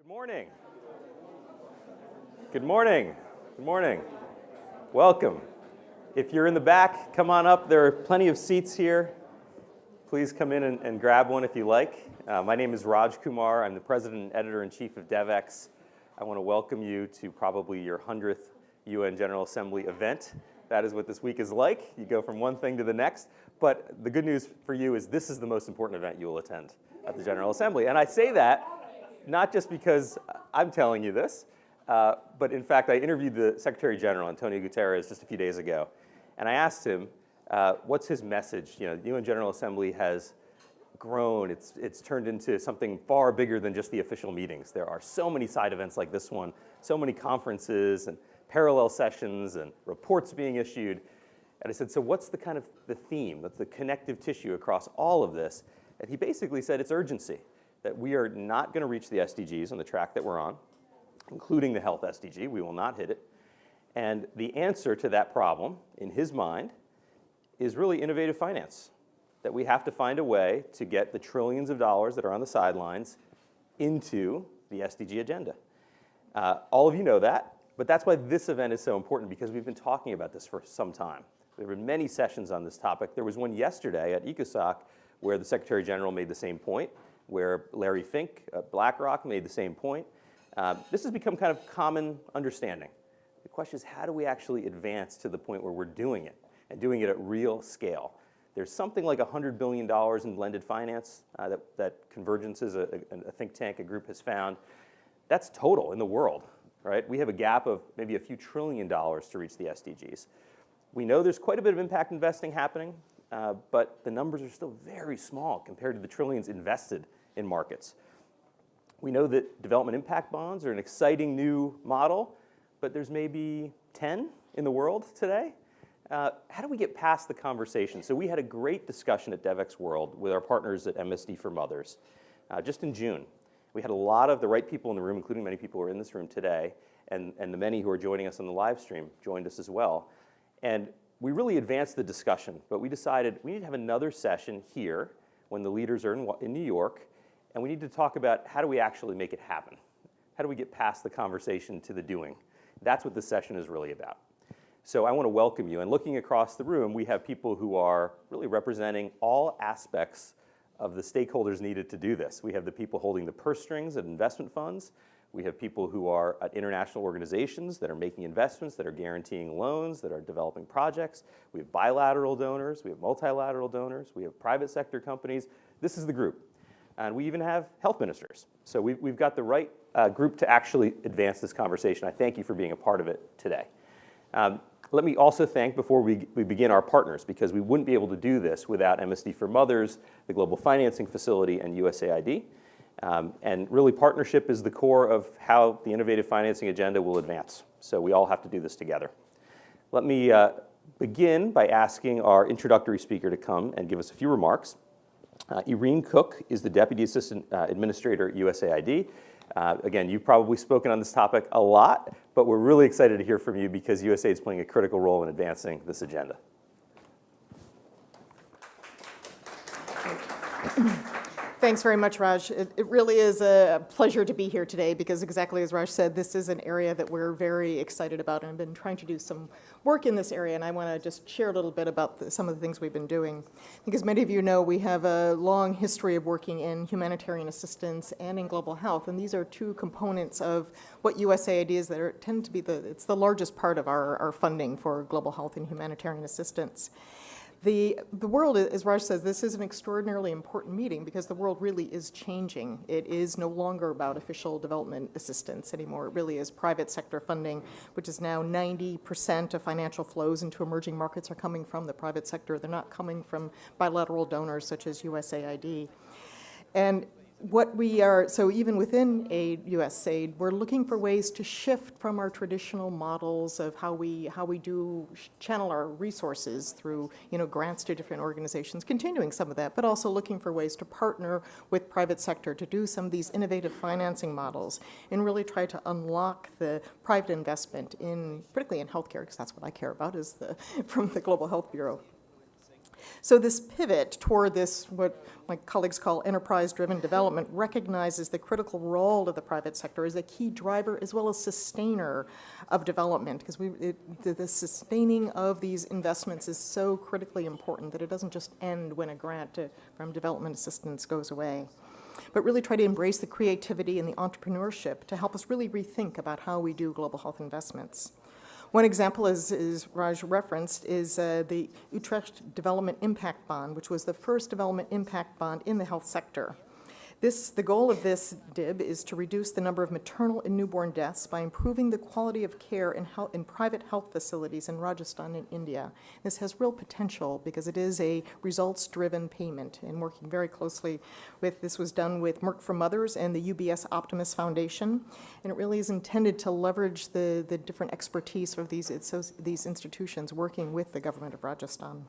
morning. Good morning. Good morning. Welcome. If you're in the back, come on up. There are plenty of seats here. Please come in and grab one if you like. My name is Raj Kumar. I'm the president and editor-in-chief of Devex. I want to welcome you to probably your 100th UN General Assembly event. That is what this week is like. You go from one thing to the next. But the good news for you is this is the most important event you will attend at the General Assembly. And I say that not just because I'm telling you this, but in fact, I interviewed the Secretary General, Antonio Guterres, just a few days ago. And I asked him, what's his message? You know, the UN General Assembly has grown. It's turned into something far bigger than just the official meetings. There are so many side events like this one, so many conferences and parallel sessions and reports being issued. And I said, so what's the theme, that's the connective tissue across all of this? And he basically said it's urgency, that we are not going to reach the SDGs on the track that we're on, including the health SDG. We will not hit it. And the answer to that problem, in his mind, is really innovative finance, that we have to find a way to get the trillions of dollars that are on the sidelines into the SDG agenda. All of you know that, but that's why this event is so important, because we've been talking about this for some time. There have been many sessions on this topic. There was one yesterday at Usaid where the Secretary General made the same point, where Larry Fink at BlackRock made the same point. This has become kind of common understanding. The question is, how do we actually advance to the point where we're doing it, and doing it at real scale? There's something like $100 billion in blended finance that Convergence is a think tank, a group has found. That's total in the world, right? We have a gap of maybe a few $1 trillion to reach the SDGs. We know there's quite a bit of impact investing happening, but the numbers are still very small compared to the trillions invested in markets. We know that development impact bonds are an exciting new model, but there's maybe 10 in the world today. How do we get past the conversation? So we had a great discussion at Devex World with our partners at MSD for Mothers just in June. We had a lot of the right people in the room, including many people who are in this room today, and the many who are joining us on the live stream joined us as well. And we really advanced the discussion, but we decided we need to have another session here when the leaders are in New York, and we need to talk about how do we actually make it happen? How do we get past the conversation to the doing? That's what this session is really about. So I want to welcome you. And looking across the room, we have people who are really representing all aspects of the stakeholders needed to do this. We have the people holding the purse strings at investment funds. We have people who are at international organizations that are making investments, that are guaranteeing loans, that are developing projects. We have bilateral donors. We have multilateral donors. We have private sector companies. This is the group. And we even have health ministers. So we've got the right group to actually advance this conversation. I thank you for being a part of it today. Let me also thank, before we begin, our partners, because we wouldn't be able to do this without MSD for Mothers, the Global Financing Facility, and USAID. And really, partnership is the core of how the innovative financing agenda will advance. So we all have to do this together. Let me begin by asking our introductory speaker to come and give us a few remarks. Irene Cooke is the Deputy Assistant Administrator at USAID. Again, you've probably spoken on this topic a lot, but we're really excited to hear from you because USAID is playing a critical role in advancing this agenda. Thanks very much, Raj. It really is a pleasure to be here today because exactly as Raj said, this is an area that we're very excited about, and I've been trying to do some work in this area, and I want to just share a little bit about some of the things we've been doing. I think as many of you know, we have a long history of working in humanitarian assistance and in global health, and these are two components of what USAID is that tend to be it's the largest part of our funding for global health and humanitarian assistance. The world, as Raj says, this is an extraordinarily important meeting because the world really is changing. It is no longer about official development assistance anymore. It really is private sector funding, which is now 90% of financial flows into emerging markets are coming from the private sector. They're not coming from bilateral donors such as USAID. And what we are, so even within USAID, we're looking for ways to shift from our traditional models of how we do channel our resources through, grants to different organizations, continuing some of that, but also looking for ways to partner with private sector to do some of these innovative financing models and really try to unlock the private investment particularly in healthcare, because that's what I care about, from the Global Health Bureau. So this pivot toward this, what my colleagues call enterprise-driven development, recognizes the critical role of the private sector as a key driver as well as sustainer of development, because the sustaining of these investments is so critically important that it doesn't just end when a grant from development assistance goes away, but really try to embrace the creativity and the entrepreneurship to help us really rethink about how we do global health investments. One example, as Raj referenced, is the Utrecht Development Impact Bond, which was the first development impact bond in the health sector. The goal of this DIB is to reduce the number of maternal and newborn deaths by improving the quality of care in private health facilities in Rajasthan and India. This has real potential because it is a results-driven payment, and working very closely with, this was done with Merck for Mothers and the UBS Optimus Foundation, and it really is intended to leverage the different expertise of these institutions working with the government of Rajasthan.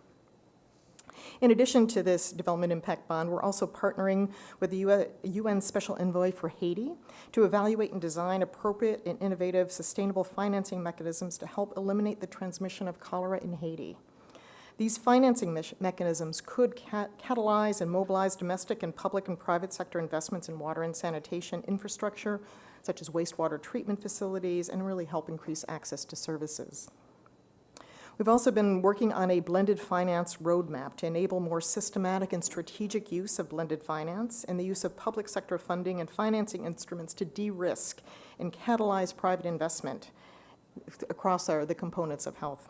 In addition to this Development Impact Bond, we're also partnering with the UN Special Envoy for Haiti to evaluate and design appropriate and innovative sustainable financing mechanisms to help eliminate the transmission of cholera in Haiti. These financing mechanisms could catalyze and mobilize domestic and public and private sector investments in water and sanitation infrastructure, such as wastewater treatment facilities, and really help increase access to services. We've also been working on a blended finance roadmap to enable more systematic and strategic use of blended finance and the use of public sector funding and financing instruments to de-risk and catalyze private investment across the components of health.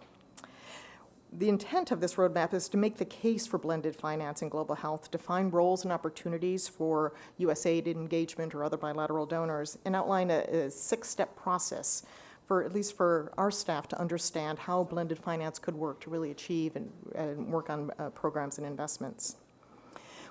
The intent of this roadmap is to make the case for blended finance in global health, define roles and opportunities for Usaid engagement or other bilateral donors, and outline a six-step process at least for our staff to understand how blended finance could work to really achieve and work on programs and investments.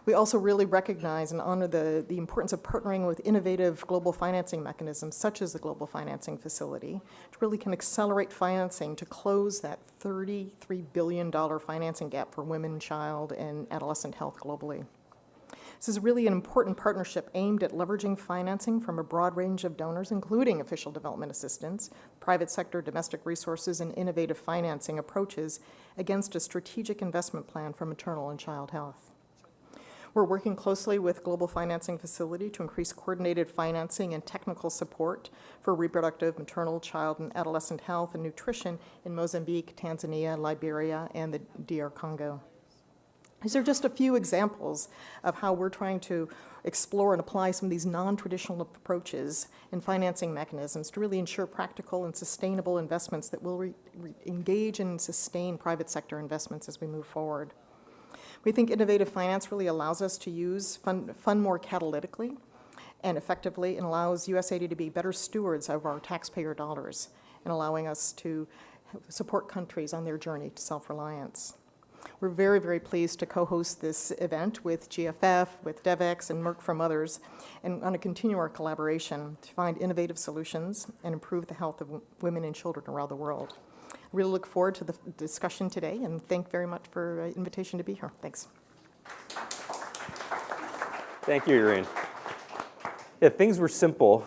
We also really recognize and honor the importance of partnering with innovative global financing mechanisms, such as the Global Financing Facility, which really can accelerate financing to close that $33 billion financing gap for women, child, and adolescent health globally. This is really an important partnership aimed at leveraging financing from a broad range of donors, including official development assistance, private sector, domestic resources, and innovative financing approaches against a strategic investment plan for maternal and child health. We're working closely with Global Financing Facility to increase coordinated financing and technical support for reproductive, maternal, child, and adolescent health and nutrition in Mozambique, Tanzania, Liberia, and the DR Congo. These are just a few examples of how we're trying to explore and apply some of these non-traditional approaches and financing mechanisms to really ensure practical and sustainable investments that will engage and sustain private sector investments as we move forward. We think innovative finance really allows us to fund more catalytically and effectively, and allows USAID to be better stewards of our taxpayer dollars and allowing us to support countries on their journey to self-reliance. We're very, very pleased to co-host this event with GFF, with Devex, and Merck for Mothers, and want to continue our collaboration to find innovative solutions and improve the health of women and children around the world. I really look forward to the discussion today, and thank very much for the invitation to be here. Thanks. Thank you, Irene. Yeah, things were simple,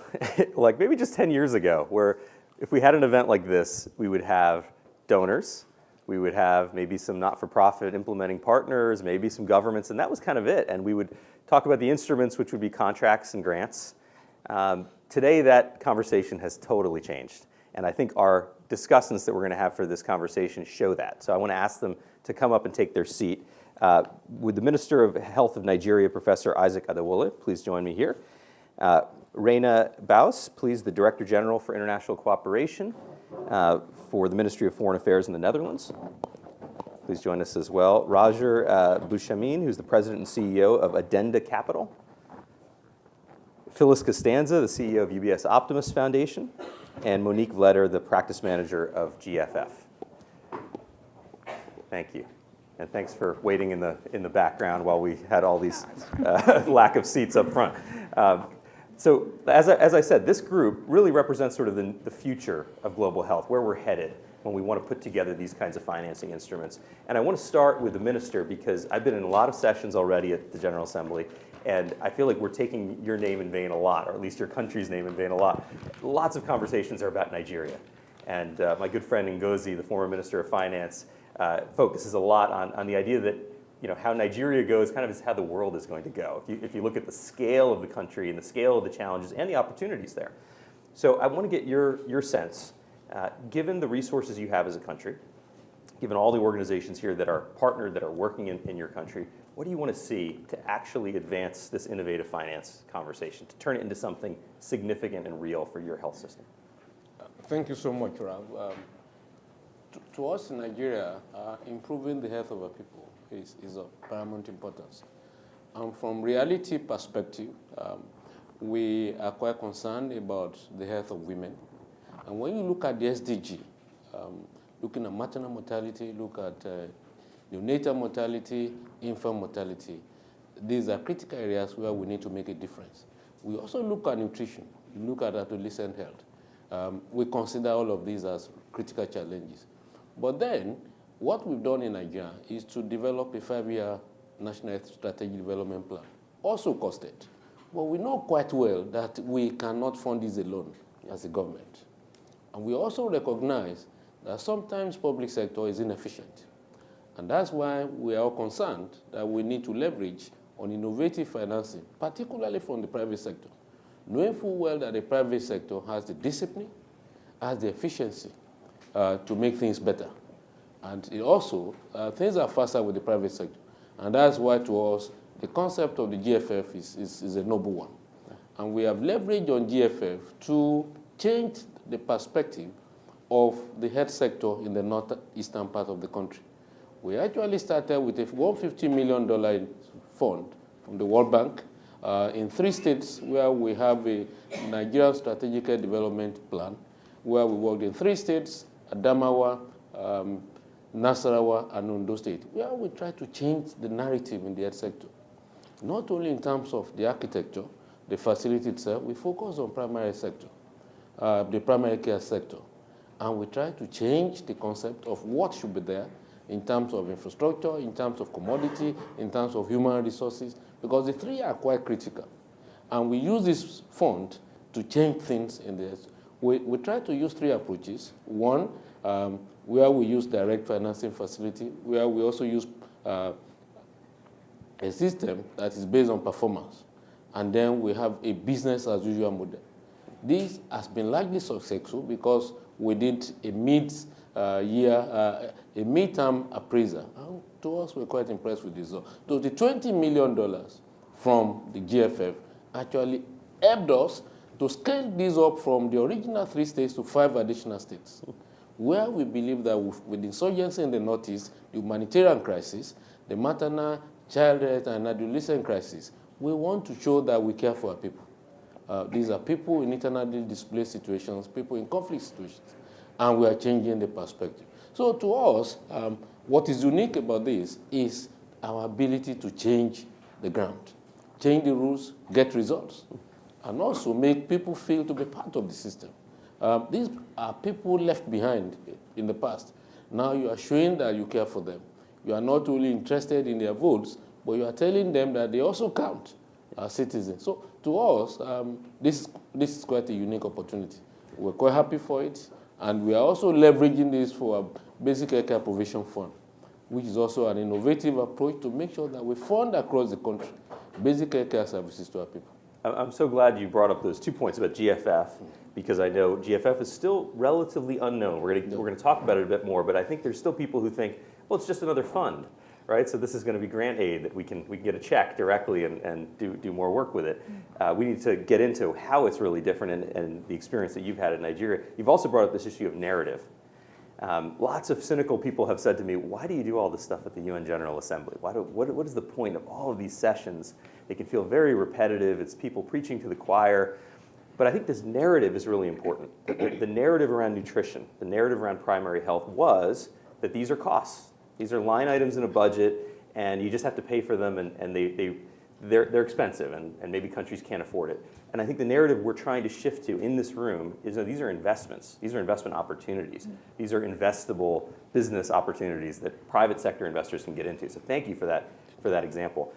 like maybe just 10 years ago, where if we had an event like this, we would have donors, we would have maybe some not-for-profit implementing partners, maybe some governments, and that was kind of it. And we would talk about the instruments, which would be contracts and grants. Today, that conversation has totally changed. And I think our discussants that we're going to have for this conversation show that. So I want to ask them to come up and take their seat. Would the Minister of Health of Nigeria, Professor Isaac Adewole, please join me here. Reina Baus, please, the Director General for International Cooperation for the Ministry of Foreign Affairs in the Netherlands. Please join us as well. Roger Bouchamin, who's the President and CEO of Addenda Capital. Phyllis Costanza, the CEO of UBS Optimus Foundation. And Monique Vletter, the Practice Manager of GFF. Thank you. And thanks for waiting in the background while we had all these lack of seats up front. So as I said, this group really represents sort of the future of global health, where we're headed when we want to put together these kinds of financing instruments. And I want to start with the minister, because I've been in a lot of sessions already at the General Assembly, and I feel like we're taking your name in vain a lot, or at least your country's name in vain a lot. Lots of conversations are about Nigeria. And my good friend Ngozi, the former Minister of Finance, focuses a lot on the idea that how Nigeria goes kind of is how the world is going to go. If you look at the scale of the country and the scale of the challenges and the opportunities there. So I want to get your sense, given the resources you have as a country, given all the organizations here that are partnered, that are working in your country, what do you want to see to actually advance this innovative finance conversation, to turn it into something significant and real for your health system? Thank you so much, Rav. To us in Nigeria, improving the health of our people is of paramount importance. And from reality perspective, we are quite concerned about the health of women. And when you look at the SDG, looking at maternal mortality, look at neonatal mortality, infant mortality, these are critical areas where we need to make a difference. We also look at nutrition, look at adolescent health. We consider all of these as critical challenges. But then, what we've done in Nigeria is to develop a 5-year National Health Strategic Development Plan, also costed. But we know quite well that we cannot fund this alone as a government. And we also recognize that sometimes public sector is inefficient. And that's why we are concerned that we need to leverage on innovative financing, particularly from the private sector, knowing full well that the private sector has the discipline, has the efficiency to make things better. And it also, things are faster with the private sector. And that's why, to us, the concept of the GFF is a noble one. And we have leveraged on GFF to change the perspective of the health sector in the northeastern part of the country. We actually started with a $150 million fund from the World Bank in 3 states where we have a Nigerian Strategic Development Plan, where we worked in 3 states, Adamawa, Nasarawa, and Ondo State, where we try to change the narrative in the health sector. Not only in terms of the architecture, the facility itself, we focus on primary sector, the primary care sector. And we try to change the concept of what should be there in terms of infrastructure, in terms of commodity, in terms of human resources, because the 3 are quite critical. And we use this fund to change things in the health. We try to use 3 approaches. One, where we use direct financing facility, where we also use a system that is based on performance. And then we have a business as usual model. This has been largely successful because we did a mid-term appraisal. And to us, we're quite impressed with this. So the $20 million from the GFF actually helped us to scale this up from the original 3 states to 5 additional states, where we believe that with insurgency in the Northeast, the humanitarian crisis, the maternal, child health, and adolescent crisis, we want to show that we care for our people. These are people in internally displaced situations, people in conflict situations, and we are changing the perspective. So to us, what is unique about this is our ability to change the ground, change the rules, get results, and also make people feel to be part of the system. These are people left behind in the past. Now you are showing that you care for them. You are not only interested in their votes, but you are telling them that they also count as citizens. So to us, this is quite a unique opportunity. We're quite happy for it, and we are also leveraging this for our Basic Healthcare Provision Fund, which is also an innovative approach to make sure that we fund across the country basic healthcare services to our people. I'm so glad you brought up those 2 points about GFF, because I know GFF is still relatively unknown. We're going to talk about it a bit more, but I think there's still people who think, well, it's just another fund, right? So this is going to be grant aid that we can get a check directly and do more work with it. We need to get into how it's really different and the experience that you've had in Nigeria. You've also brought up this issue of narrative. Lots of cynical people have said to me, why do you do all this stuff at the UN General Assembly? What is the point of all of these sessions? They can feel very repetitive. It's people preaching to the choir. But I think this narrative is really important. The narrative around nutrition, the narrative around primary health was that these are costs. These are line items in a budget, and you just have to pay for them, and they're expensive, and maybe countries can't afford it. And I think the narrative we're trying to shift to in this room is that these are investments. These are investment opportunities. These are investable business opportunities that private sector investors can get into. So thank you for that example.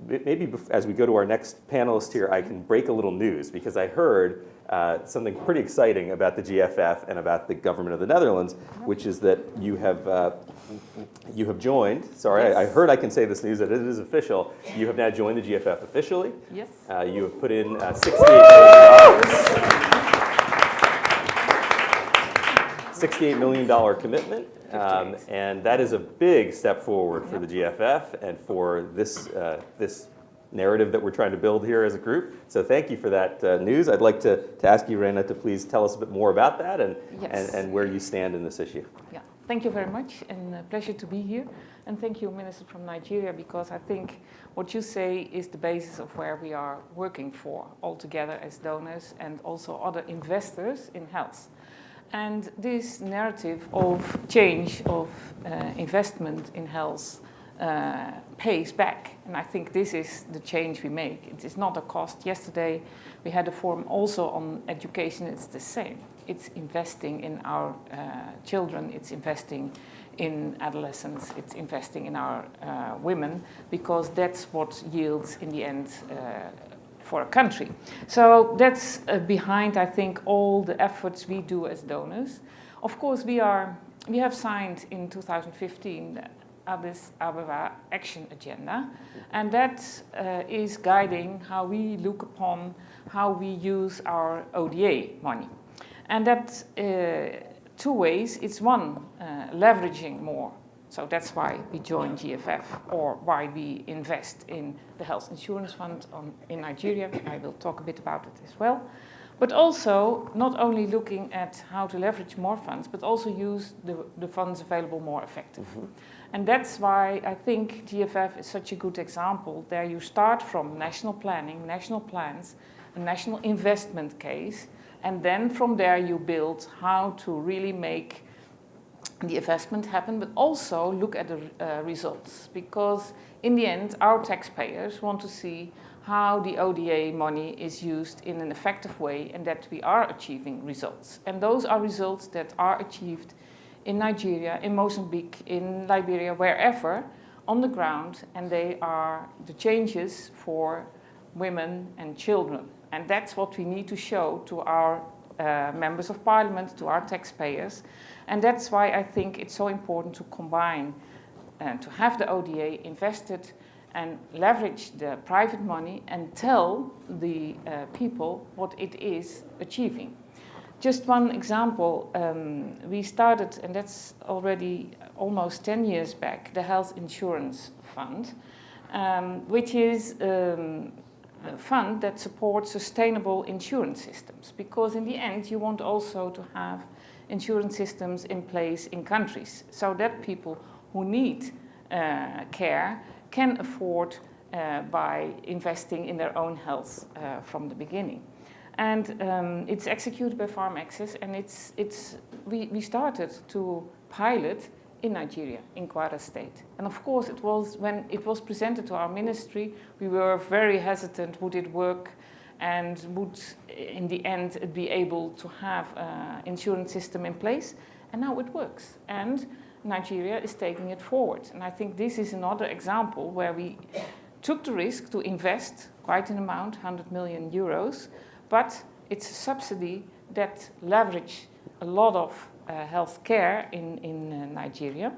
maybe as we go to our next panelist here, I can break a little news, because I heard something pretty exciting about the GFF and about the government of the Netherlands, which is that you have joined. Sorry, Yes. I heard I can say this news, that it is official. You have now joined the GFF officially. Yes. You have put in $68 million. $68 million commitment, and that is a big step forward for the GFF and for this narrative that we're trying to build here as a group. So thank you for that news. I'd like to ask you, Irene, to please tell us a bit more about that and where you stand in this issue. Yeah. Thank you very much, and a pleasure to be here. And thank you, Minister from Nigeria, because I think what you say is the basis of where we are working for all together as donors and also other investors in health. And this narrative of change, of investment in health pays back. And I think this is the change we make. It is not a cost. Yesterday we had a forum also on education. It's the same. It's investing in our children. It's investing in adolescents. It's investing in our women, because that's what yields in the end for a country. So that's behind, I think, all the efforts we do as donors. Of course, we have signed in 2015 the Addis Ababa Action Agenda, and that is guiding how we look upon how we use our ODA money. And that two ways. It's one, leveraging more. So that's why we joined GFF, or why we invest in the health insurance fund in Nigeria. I will talk a bit about it as well. But also, not only looking at how to leverage more funds, but also use the funds available more effectively. And that's why I think GFF is such a good example. There you start from national planning, national plans, a national investment case, and then from there you build how to really make the investment happen, but also look at the results, because in the end our taxpayers want to see how the ODA money is used in an effective way and that we are achieving results. And those are results that are achieved in Nigeria, in Mozambique, in Liberia, wherever, on the ground, and they are the changes for women and children. And that's what we need to show to our members of parliament, to our taxpayers. And that's why I think it's so important to combine and to have the ODA invested and leverage the private money and tell the people what it is achieving. Just one example, we started, and that's already almost 10 years back, the Health Insurance Fund, which is a fund that supports sustainable insurance systems, because in the end you want also to have insurance systems in place in countries so that people who need care can afford by investing in their own health from the beginning. And it's executed by Farm Access, and we started to pilot in Nigeria, in Kwara State. And of course, it was when it was presented to our ministry, we were very hesitant, would it work, and would in the end it be able to have an insurance system in place? And now it works. And Nigeria is taking it forward. And I think this is another example where we took the risk to invest quite an amount, 100 million euros, but it's a subsidy that leveraged a lot of health care in Nigeria.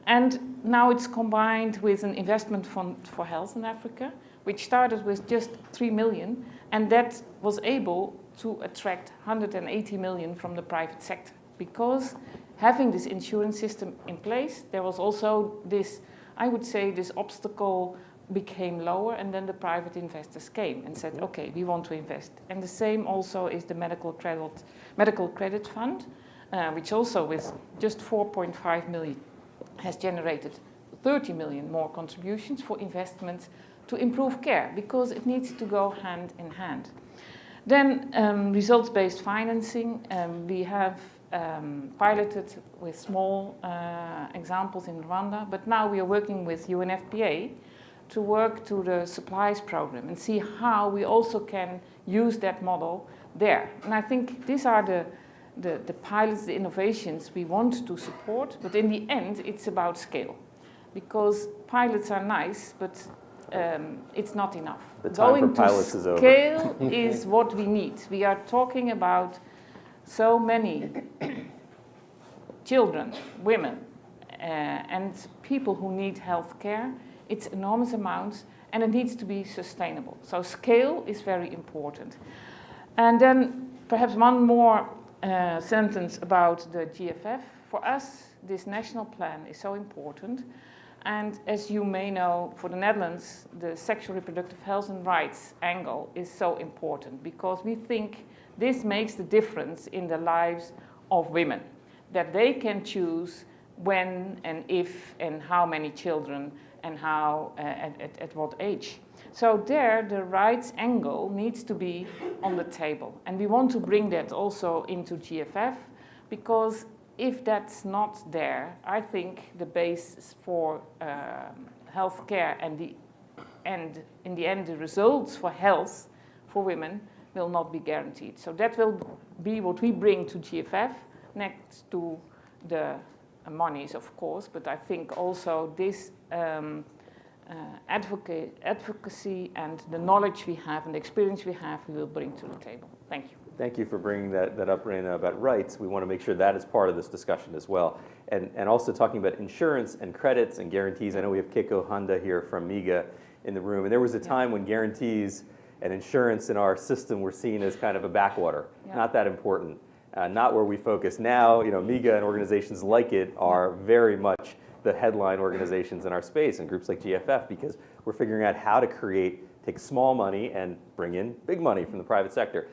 And now it's combined with an investment fund for health in Africa, which started with just 3 million, and that was able to attract 180 million from the private sector. Because having this insurance system in place, there was also this, I would say, this obstacle became lower, and then the private investors came and said, okay, we want to invest. And the same also is the medical credit fund, which also with just 4.5 million has generated 30 million more contributions for investments to improve care, because it needs to go hand in hand. Then results-based financing, we have piloted with small examples in Rwanda, but now we are working with UNFPA to work to the supplies program and see how we also can use that model there. And I think these are the pilots, the innovations we want to support, but in the end it's about scale. Because pilots are nice, but it's not enough. The time for Going pilots to is over. scale is what we need. We are talking about so many children, women, and people who need health care. It's enormous amounts, and it needs to be sustainable. So scale is very important. And then perhaps one more sentence about the GFF. For us, this national plan is so important. And as you may know, for the Netherlands, the sexual reproductive health and rights angle is so important because we think this makes the difference in the lives of women, that they can choose when and if and how many children and how at what age. So there, the rights angle needs to be on the table. And we want to bring that also into GFF because if that's not there, I think the basis for healthcare and in the end the results for health for women will not be guaranteed. So that will be what we bring to GFF next to the monies, of course, but I think also this advocacy and the knowledge we have and the experience we have, we will bring to the table. Thank you. Thank you for bringing that up, Reina, about rights. We want to make sure that is part of this discussion as well. And also talking about insurance and credits and guarantees. I know we have Keiko Handa here from MIGA in the room. And there was a time when guarantees and insurance in our system were seen as kind of a backwater, not that important, not where we focus. Now, MIGA and organizations like it are very much the headline organizations in our space and groups like GFF because we're figuring out how to take small money and bring in big money from the private sector.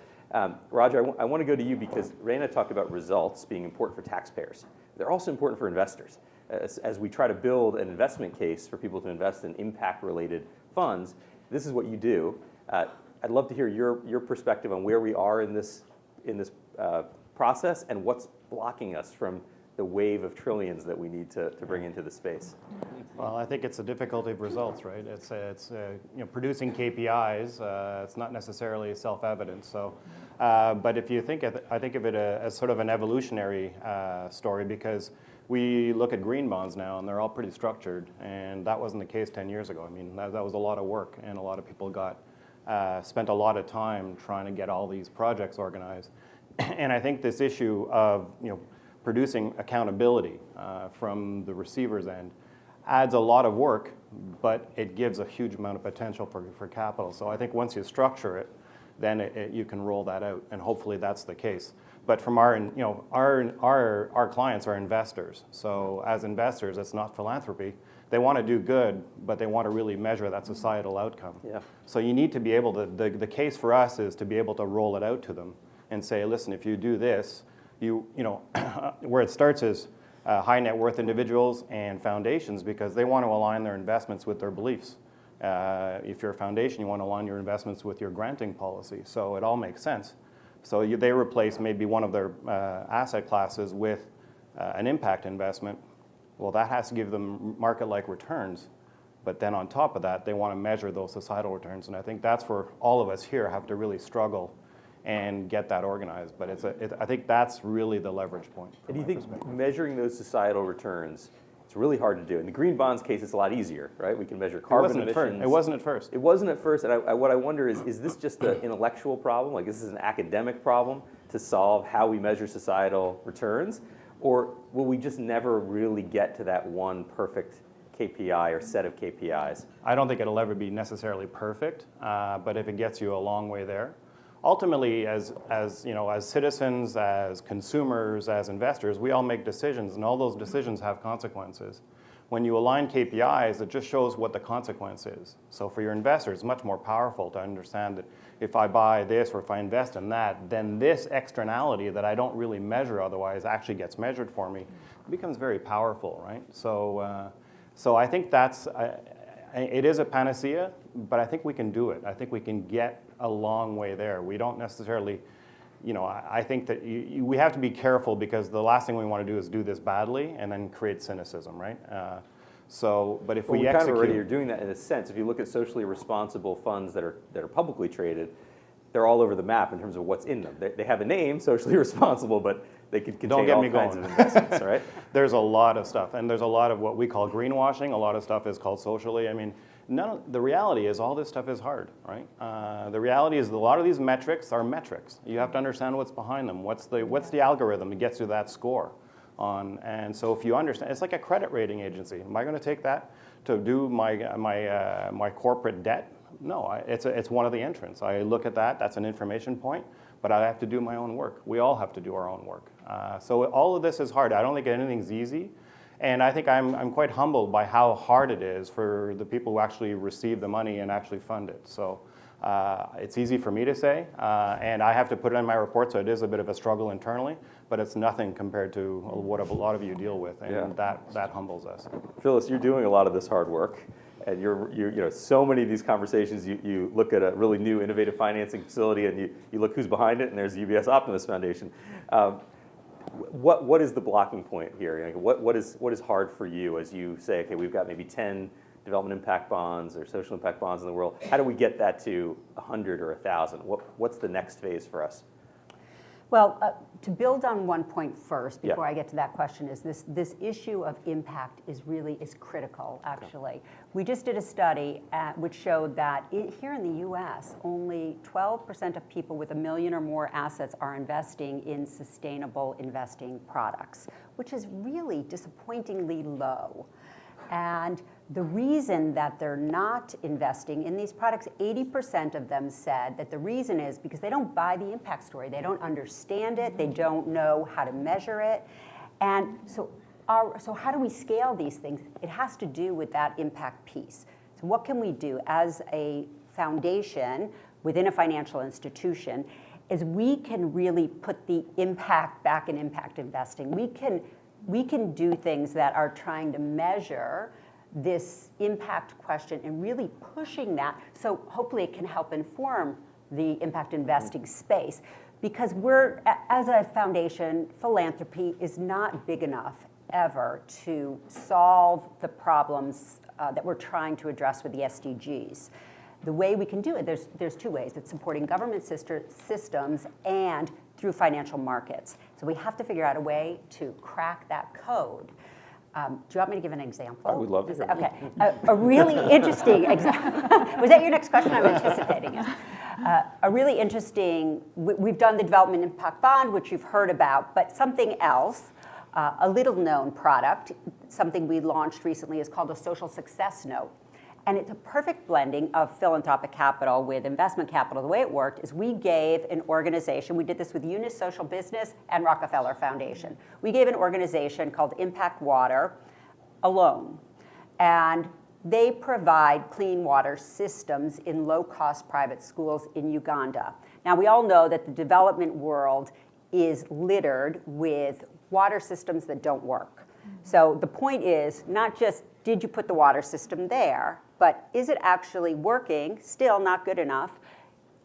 Roger, I want to go to you because Reina talked about results being important for taxpayers. They're also important for investors. As we try to build an investment case for people to invest in impact-related funds, this is what you do. I'd love to hear your perspective on where we are in this process and what's blocking us from the wave of trillions that we need to bring into the space. Well, I think it's the difficulty of results, right? It's producing KPIs. It's not necessarily self-evident. So, but if you think, I think of it as sort of an evolutionary story because we look at green bonds now and they're all pretty structured, and that wasn't the case 10 years ago. I mean, that was a lot of work, and a lot of people spent a lot of time trying to get all these projects organized. And I think this issue of producing accountability from the receiver's end adds a lot of work, but it gives a huge amount of potential for capital. So I think once you structure it, then you can roll that out, and hopefully that's the case. But from our clients are investors. So as investors, it's not philanthropy. They want to do good, but they want to really measure that societal outcome. Yeah. So you need to be able to, the case for us is to be able to roll it out to them and say, listen, if you do this, where it starts is high net worth individuals and foundations because they want to align their investments with their beliefs. If you're a foundation, you want to align your investments with your granting policy. So it all makes sense. So they replace maybe one of their asset classes with an impact investment. Well, that has to give them market-like returns. But then on top of that, they want to measure those societal returns. And I think that's where all of us here have to really struggle and get that organized. But I think that's really the leverage point. And do you think measuring those societal returns, it's really hard to do? In the green bonds case, it's a lot easier, right? We can measure carbon emissions. It wasn't at first. It wasn't at first. And what I wonder is this just an intellectual problem? Like this is an academic problem to solve how we measure societal returns? Or will we just never really get to that one perfect KPI or set of KPIs? I don't think it'll ever be necessarily perfect, but if it gets you a long way there. Ultimately, as citizens, as consumers, as investors, we all make decisions, and all those decisions have consequences. When you align KPIs, it just shows what the consequence is. So for your investors, it's much more powerful to understand that if I buy this or if I invest in that, then this externality that I don't really measure otherwise actually gets measured for me. It becomes very powerful, right? So I think it is a panacea, but I think we can do it. I think we can get a long way there. We don't necessarily, I think that we have to be careful because the last thing we want to do is do this badly and then create cynicism, right? But if we execute, kind of already are doing that in a sense. If you look at socially responsible funds that are publicly traded, they're all over the map in terms of what's in them. They have a name, socially responsible, but they could contain all kinds of investments, right? There's a lot of stuff, and there's a lot of what we call greenwashing. A lot of stuff is called socially. I mean, The reality is all this stuff is hard, right? The reality is a lot of these metrics are metrics. You have to understand what's behind them. What's the algorithm that gets you that score on? And so if you understand, it's like a credit rating agency. Am I going to take that to do my corporate debt? No, it's one of the entrants. I look at that. That's an information point. But I have to do my own work. We all have to do our own work. So all of this is hard. I don't think anything's easy. And I think I'm quite humbled by how hard it is for the people who actually receive the money and actually fund it. So it's easy for me to say, and I have to put it in my report, so it is a bit of a struggle internally, but it's nothing compared to what a lot of you deal with, and that humbles us. Phyllis, you're doing a lot of this hard work, and you're so many of these conversations, you look at a really new innovative financing facility, and you look who's behind it, and there's the UBS Optimus Foundation. What is the blocking point here? What is hard for you as you say, okay, we've got maybe 10 development impact bonds or social impact bonds in the world. How do we get that to 100 or 1,000? What's the next phase for us? Well, to build on one point first, before I get to that question, is this issue of impact is critical, actually. Okay. We just did a study which showed that here in the US, only 12% of people with $1 million or more assets are investing in sustainable investing products, which is really disappointingly low. And the reason that they're not investing in these products, 80% of them said that the reason is because they don't buy the impact story. They don't understand it. They don't know how to measure it. And so how do we scale these things? It has to do with that impact piece. So what can we do as a foundation within a financial institution is we can really put the impact back in impact investing. We can do things that are trying to measure this impact question and really pushing that, so hopefully it can help inform the impact investing space. Because as a foundation, philanthropy is not big enough ever to solve the problems that we're trying to address with the SDGs. The way we can do it, there's two ways. It's supporting government systems and through financial markets. So we have to figure out a way to crack that code. Do you want me to give an example? I would love to hear. Okay. A really interesting example. Was that your next question? I'm anticipating it. A really interesting, we've done the Development Impact Bond, which you've heard about, but something else, a little known product, something we launched recently is called a Social Success Note. And it's a perfect blending of philanthropic capital with investment capital. The way it worked is we gave an organization, we did this with Unis Social Business and Rockefeller Foundation. We gave an organization called Impact Water a loan. And they provide clean water systems in low-cost private schools in Uganda. Now, we all know that the development world is littered with water systems that don't work. So the point is not just, did you put the water system there, but is it actually working? Still not good enough.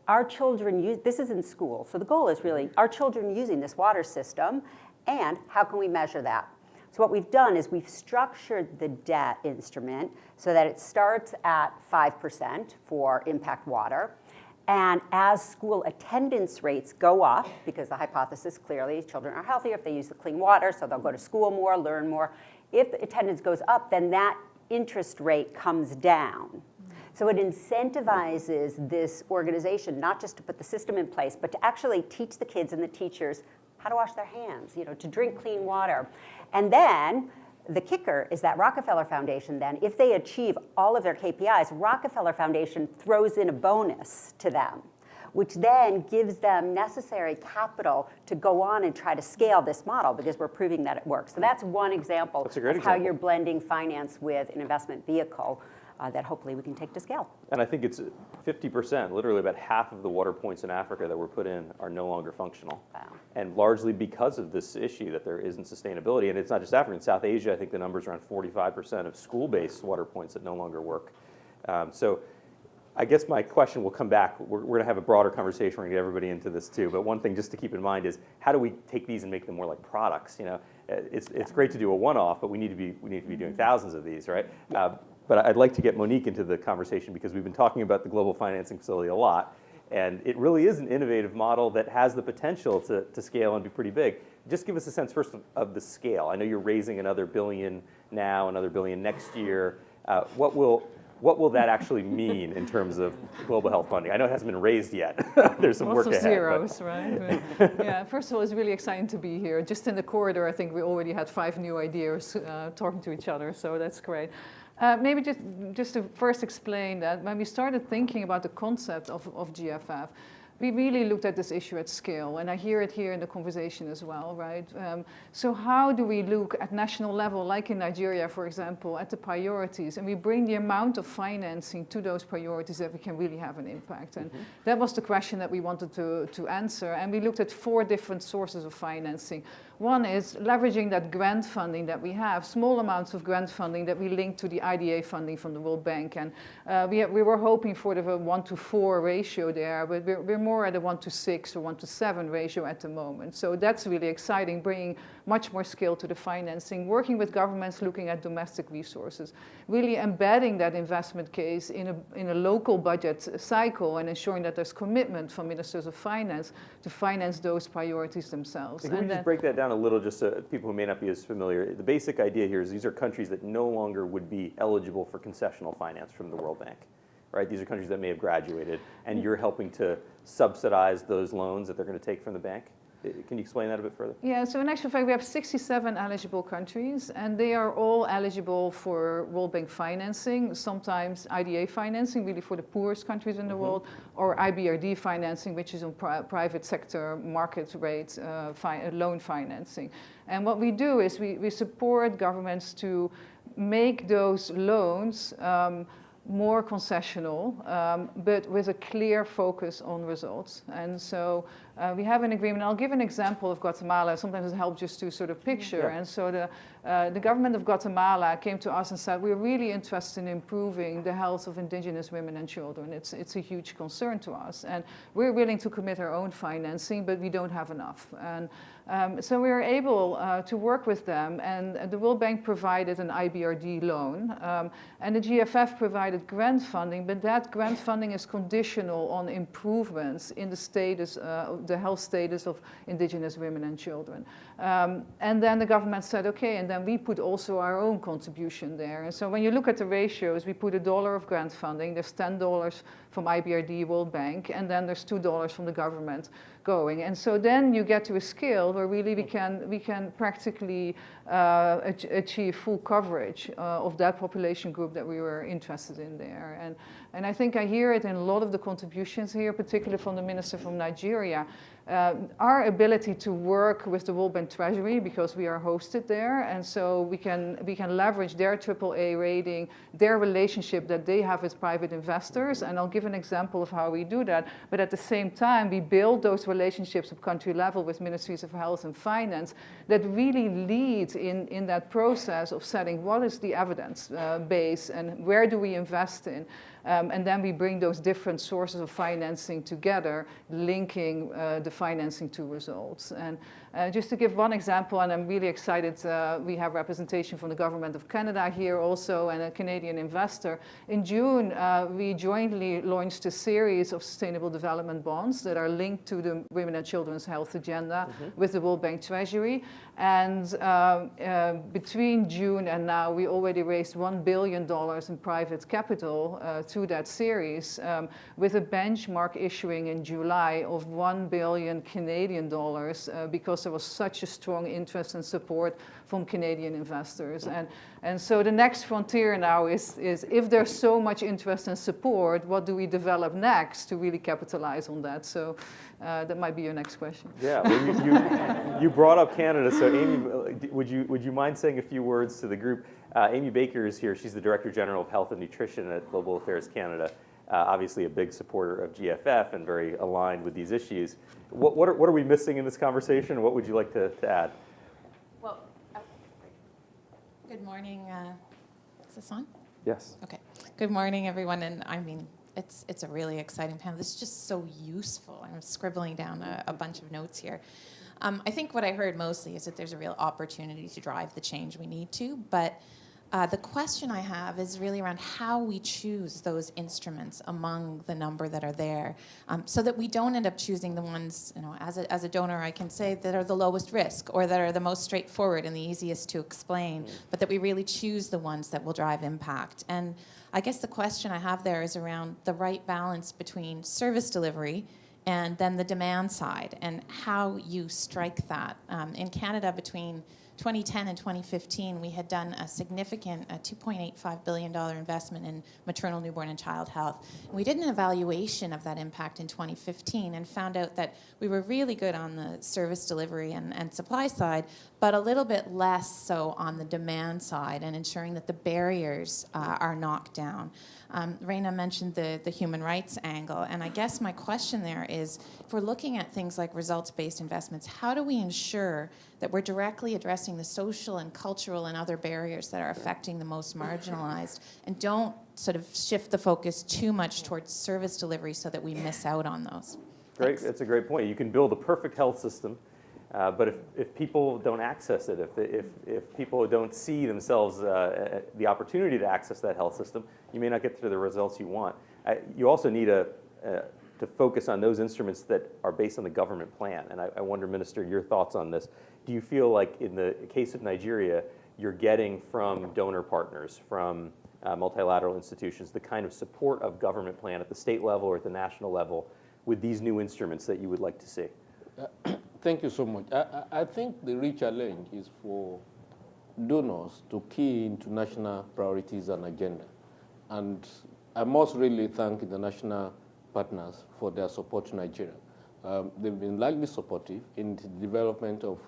Our children this is in school, so the goal is really, are children using this water system, and how can we measure that? So what we've done is we've structured the debt instrument so that it starts at 5% for impact water. And as school attendance rates go up, because the hypothesis clearly children are healthier if they use the clean water, so they'll go to school more, learn more. If the attendance goes up, then that interest rate comes down. So it incentivizes this organization not just to put the system in place, but to actually teach the kids and the teachers how to wash their hands, to drink clean water. And then the kicker is that Rockefeller Foundation then, if they achieve all of their KPIs, Rockefeller Foundation throws in a bonus to them, which then gives them necessary capital to go on and try to scale this model because we're proving that it works. So that's one example of how you're blending finance with an investment vehicle that hopefully we can take to scale. And I think it's 50%, literally about half of the water points in Africa that were put in are no longer functional. Wow. And largely because of this issue that there isn't sustainability. And it's not just Africa. In South Asia, I think the number's around 45% of school-based water points that no longer work. So I guess my question will come back. We're going to have a broader conversation. We're going to get everybody into this too. But one thing just to keep in mind is how do we take these and make them more like products? It's great to do a one-off, but we need to be doing thousands of these, right? But I'd like to get Monique into the conversation because we've been talking about the Global Financing Facility a lot. And it really is an innovative model that has the potential to scale and be pretty big. Just give us a sense first of the scale. I know you're raising another $1 billion now, another $1 billion next year. What what will that actually mean in terms of global health funding? I know it hasn't been raised yet. There's some Lots work of ahead. zeros, right? Yeah, first of all, it's really exciting to be here. Just in the corridor, I think we already had 5 new ideas talking to each other, so that's great. Maybe just to first explain that when we started thinking about the concept of GFF, we really looked at this issue at scale, and I hear it here in the conversation as well, right? So how do we look at national level, like in Nigeria, for example, at the priorities, and we bring the amount of financing to those priorities that we can really have an impact? And that was the question that we wanted to answer, and we looked at 4 different sources of financing. One is leveraging that grant funding that we have, small amounts of grant funding that we link to the IDA funding from the World Bank. And we were hoping for the 1-to-4 ratio there, but we're more at a 1-to-6 or 1-to-7 ratio at the moment. So that's really exciting, bringing much more scale to the financing, working with governments, looking at domestic resources, really embedding that investment case in a local budget cycle and ensuring that there's commitment from ministers of finance to finance those priorities themselves. Can we just break that down a little, just so people who may not be as familiar? The basic idea here is these are countries that no longer would be eligible for concessional finance from the World Bank, right? These are countries that may have graduated, and you're helping to subsidize those loans that they're going to take from the bank. Can you explain that a bit further? Yeah, so in actual fact, we have 67 eligible countries, and they are all eligible for World Bank financing, sometimes IDA financing, really for the poorest countries in the world, or IBRD financing, which is on private sector market rate loan financing. And what we do is we support governments to make those loans more concessional, but with a clear focus on results. And so we have an agreement. I'll give an example of Guatemala. Sometimes it helps just to sort of picture. Yeah. And so the government of Guatemala came to us and said, we're really interested in improving the health of indigenous women and children. It's a huge concern to us. And we're willing to commit our own financing, but we don't have enough. And so we were able to work with them, and the World Bank provided an IBRD loan, and the GFF provided grant funding, but that grant funding is conditional on improvements in the status, the health status of indigenous women and children. And then the government said, okay, and then we put also our own contribution there. And so when you look at the ratios, we put $1 of grant funding, there's $10 from IBRD World Bank, and then there's $2 from the government going. And so then you get to a scale where really we can practically achieve full coverage of that population group that we were interested in there. And I think I hear it in a lot of the contributions here, particularly from the minister from Nigeria. Our ability to work with the World Bank Treasury, because we are hosted there, and so we can leverage their AAA rating, their relationship that they have with private investors, and I'll give an example of how we do that. But at the same time, we build those relationships at country level with ministries of health and finance that really lead in that process of setting what is the evidence base and where do we invest in. And then we bring those different sources of financing together, linking the financing to results. And just to give one example, and I'm really excited, we have representation from the government of Canada here also, and a Canadian investor. In June, we jointly launched a series of sustainable development bonds that are linked to the Women and Children's Health Agenda with the World Bank Treasury. And between June and now, we already raised $1 billion in private capital through that series, with a benchmark issuing in July of $1 billion Canadian dollars, because there was such a strong interest and support from Canadian investors. And so the next frontier now is if there's so much interest and support, what do we develop next to really capitalize on that? So that might be your next question. Yeah, well, you brought up Canada, so Amy, would you mind saying a few words to the group? Amy Baker is here. She's the Director General of Health and Nutrition at Global Affairs Canada. Obviously a big supporter of GFF and very aligned with these issues. What are we missing in this conversation? What would you like to add? Well, good morning. Is this on? Yes. Okay. Good morning, everyone. And I mean, it's a really exciting panel. This is just so useful. I'm scribbling down a bunch of notes here. I think what I heard mostly is that there's a real opportunity to drive the change we need to, but The question I have is really around how we choose those instruments among the number that are there, so that we don't end up choosing the ones, as a donor I can say, that are the lowest risk or that are the most straightforward and the easiest to explain, but that we really choose the ones that will drive impact. And I guess the question I have there is around the right balance between service delivery and then the demand side, and how you strike that. In Canada, between 2010 and 2015, we had done a significant $2.85 billion investment in maternal, newborn, and child health. And we did an evaluation of that impact in 2015 and found out that we were really good on the service delivery and supply side, but a little bit less so on the demand side and ensuring that the barriers are knocked down. Reina mentioned the human rights angle, and I guess my question there is, if we're looking at things like results-based investments, how do we ensure that we're directly addressing the social and cultural and other barriers that are affecting the most marginalized, and don't sort of shift the focus too much towards service delivery so that we miss out on those? Great, Thanks. that's a great point. You can build a perfect health system, but if people don't access it, if people don't see themselves the opportunity to access that health system, you may not get to the results you want. You also need to focus on those instruments that are based on the government plan. And I wonder, Minister, your thoughts on this. Do you feel like in the case of Nigeria, you're getting from donor partners, from multilateral institutions, the kind of support of government plan at the state level or at the national level with these new instruments that you would like to see? Thank you so much. I think the real challenge is for donors to key into national priorities and agenda. And I must really thank international partners for their support to Nigeria. They've been largely supportive in the development of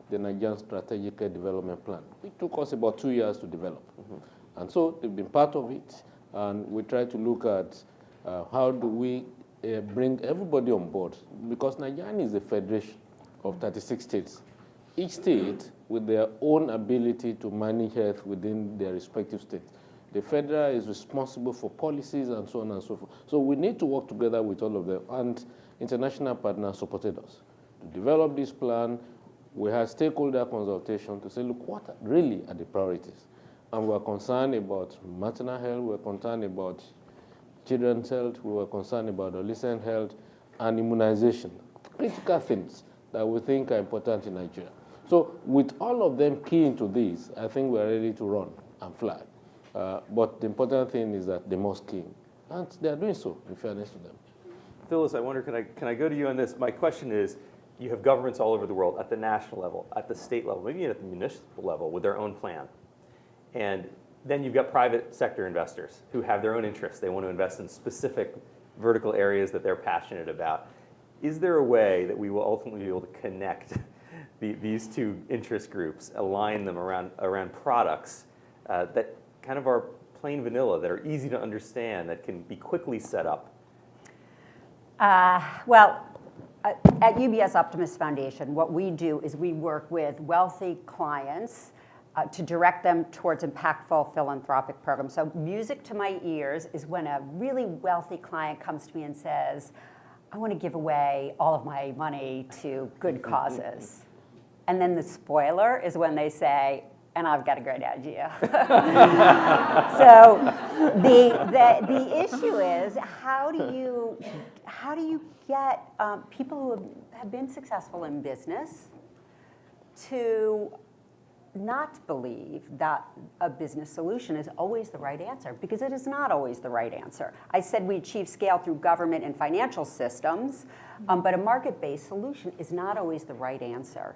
the Nigerian Strategic Development Plan. It took us about 2 years to develop. And so they've been part of it, and we try to look at how do we bring everybody on board, because Nigeria is a federation of 36 states, each state with their own ability to manage health within their respective states. The federal is responsible for policies and so on and so forth. So we need to work together with all of them, and international partners supported us. To develop this plan, we had stakeholder consultation to say, look, what really are the priorities? And we're concerned about maternal health, we're concerned about children's health, we were concerned about adolescent health, and immunization, critical things that we think are important in Nigeria. So with all of them key into this, I think we're ready to run and fly. But the important thing is that they must key in. And they are doing so, in fairness to them. Phyllis, I wonder, can I go to you on this? My question is, you have governments all over the world at the national level, at the state level, maybe even at the municipal level with their own plan. And then you've got private sector investors who have their own interests. They want to invest in specific vertical areas that they're passionate about. Is there a way that we will ultimately be able to connect these two interest groups, align them around products that kind of are plain vanilla, that are easy to understand, that can be quickly set up? Well, at UBS Optimist Foundation, what we do is we work with wealthy clients to direct them towards impactful philanthropic programs. So music to my ears is when a really wealthy client comes to me and says, I want to give away all of my money to good causes. And then the spoiler is when they say, and I've got a great idea. So the issue is, how do you get people who have been successful in business to not believe that a business solution is always the right answer, because it is not always the right answer. I said we achieve scale through government and financial systems, but a market-based solution is not always the right answer.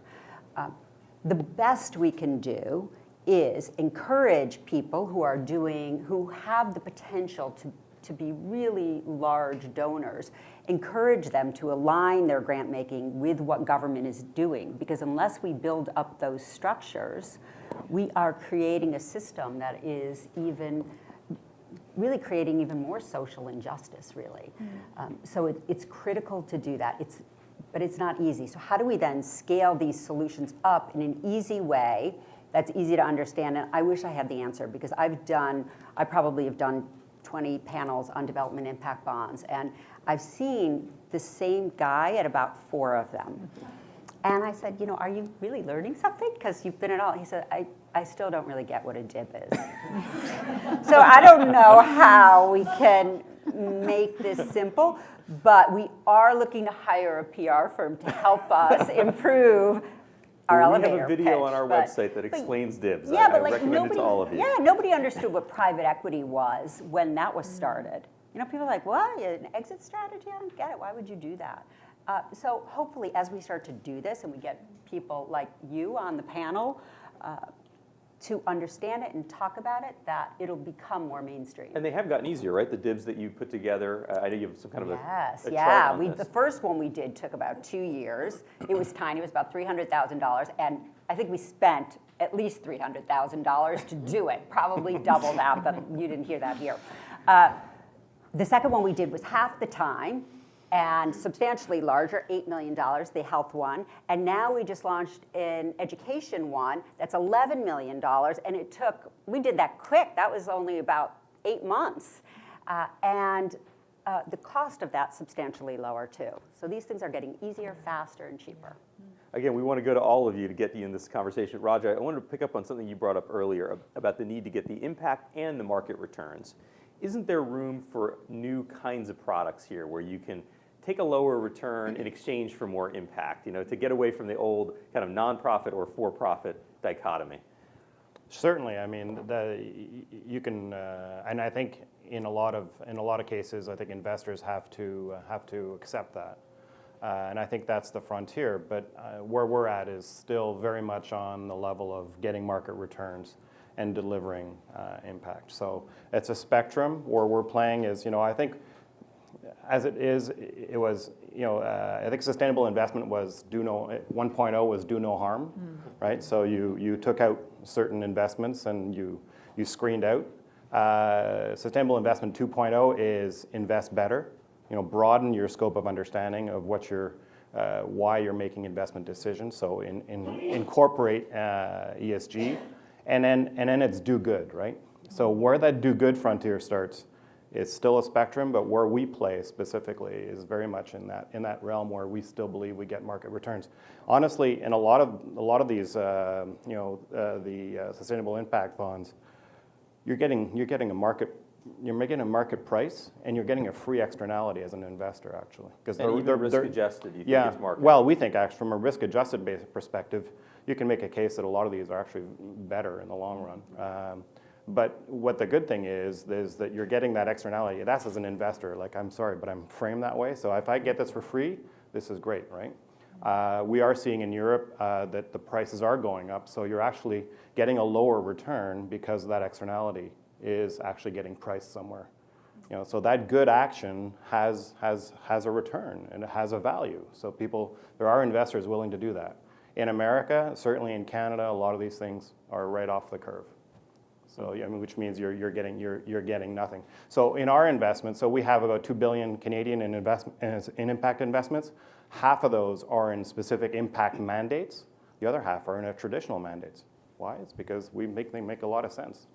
The best we can do is encourage people who have the potential to be really large donors, encourage them to align their grant making with what government is doing, because unless we build up those structures, we are creating a system that is really creating even more social injustice, really. So it's critical to do that. But it's not easy. So how do we then scale these solutions up in an easy way that's easy to understand? And I wish I had the answer, because I probably have done 20 panels on development impact bonds, and I've seen the same guy at about 4 of them. And I said, are you really learning something? Because you've been at all. He said, I still don't really get what a DIB is. So I don't know how we can make this simple, but we are looking to hire a PR firm to help us improve our elevator We have a video pitch, on our website that explains DIBs. Yeah, I but recommend it to all of you. Yeah, nobody understood what private equity was when that was started. People are like, what? An exit strategy? I don't get it. Why would you do that? So hopefully, as we start to do this and we get people like you on the panel to understand it and talk about it, that it'll become more mainstream. And they have gotten easier, right? The DIBs that you put together, I know you have some kind of a chart on this. The first one we did took about 2 years. It was tiny. It was about $300,000, and I think we spent at least $300,000 to do it. Probably double that, but you didn't hear that here. The second one we did was half the time and substantially larger, $8 million, the health one. And now we just launched an education one that's $11 million. And we did that quick. That was only about 8 months. And the cost of that's substantially lower too. So these things are getting easier, faster, and cheaper. Again, we want to go to all of you to get you in this conversation. Roger, I wanted to pick up on something you brought up earlier about the need to get the impact and the market returns. Isn't there room for new kinds of products here where you can take a lower return in exchange for more impact, to get away from the old kind of nonprofit or for-profit dichotomy? Certainly, I mean, you can, and I think in a lot of cases, I think investors have to accept that, and I think that's the frontier. But where we're at is still very much on the level of getting market returns and delivering impact. So it's a spectrum. Where we're playing is, I think, as it was, I think sustainable investment was 1.0 was do no harm, right? So you took out certain investments and you screened out. Sustainable investment 2.0 is invest better, broaden your scope of understanding of what why you're making investment decisions. So incorporate ESG. And then it's do good, right? So where that do good frontier starts, it's still a spectrum, but where we play specifically is very much in that realm where we still believe we get market returns. Honestly, in a lot of these, the sustainable impact bonds, you're making a market price, and you're getting a free externality as an investor, actually. Because they're risk adjusted. You think it's market? Well, we think actually from a risk adjusted perspective, you can make a case that a lot of these are actually better in the long run. But what the good thing is that you're getting that externality. That's as an investor, like, I'm sorry, but I'm framed that way. So if I get this for free, this is great, right? We are seeing in Europe that the prices are going up. So you're actually getting a lower return because that externality is actually getting priced somewhere. So that good action has a return and it has a value. So there are investors willing to do that. In America, certainly in Canada, a lot of these things are right off the curve. So, which means you're getting nothing. So in our investments, so we have about 2 billion Canadian in impact investments. Half of those are in specific impact mandates. The other half are in traditional mandates. Why? It's because they make a lot of sense.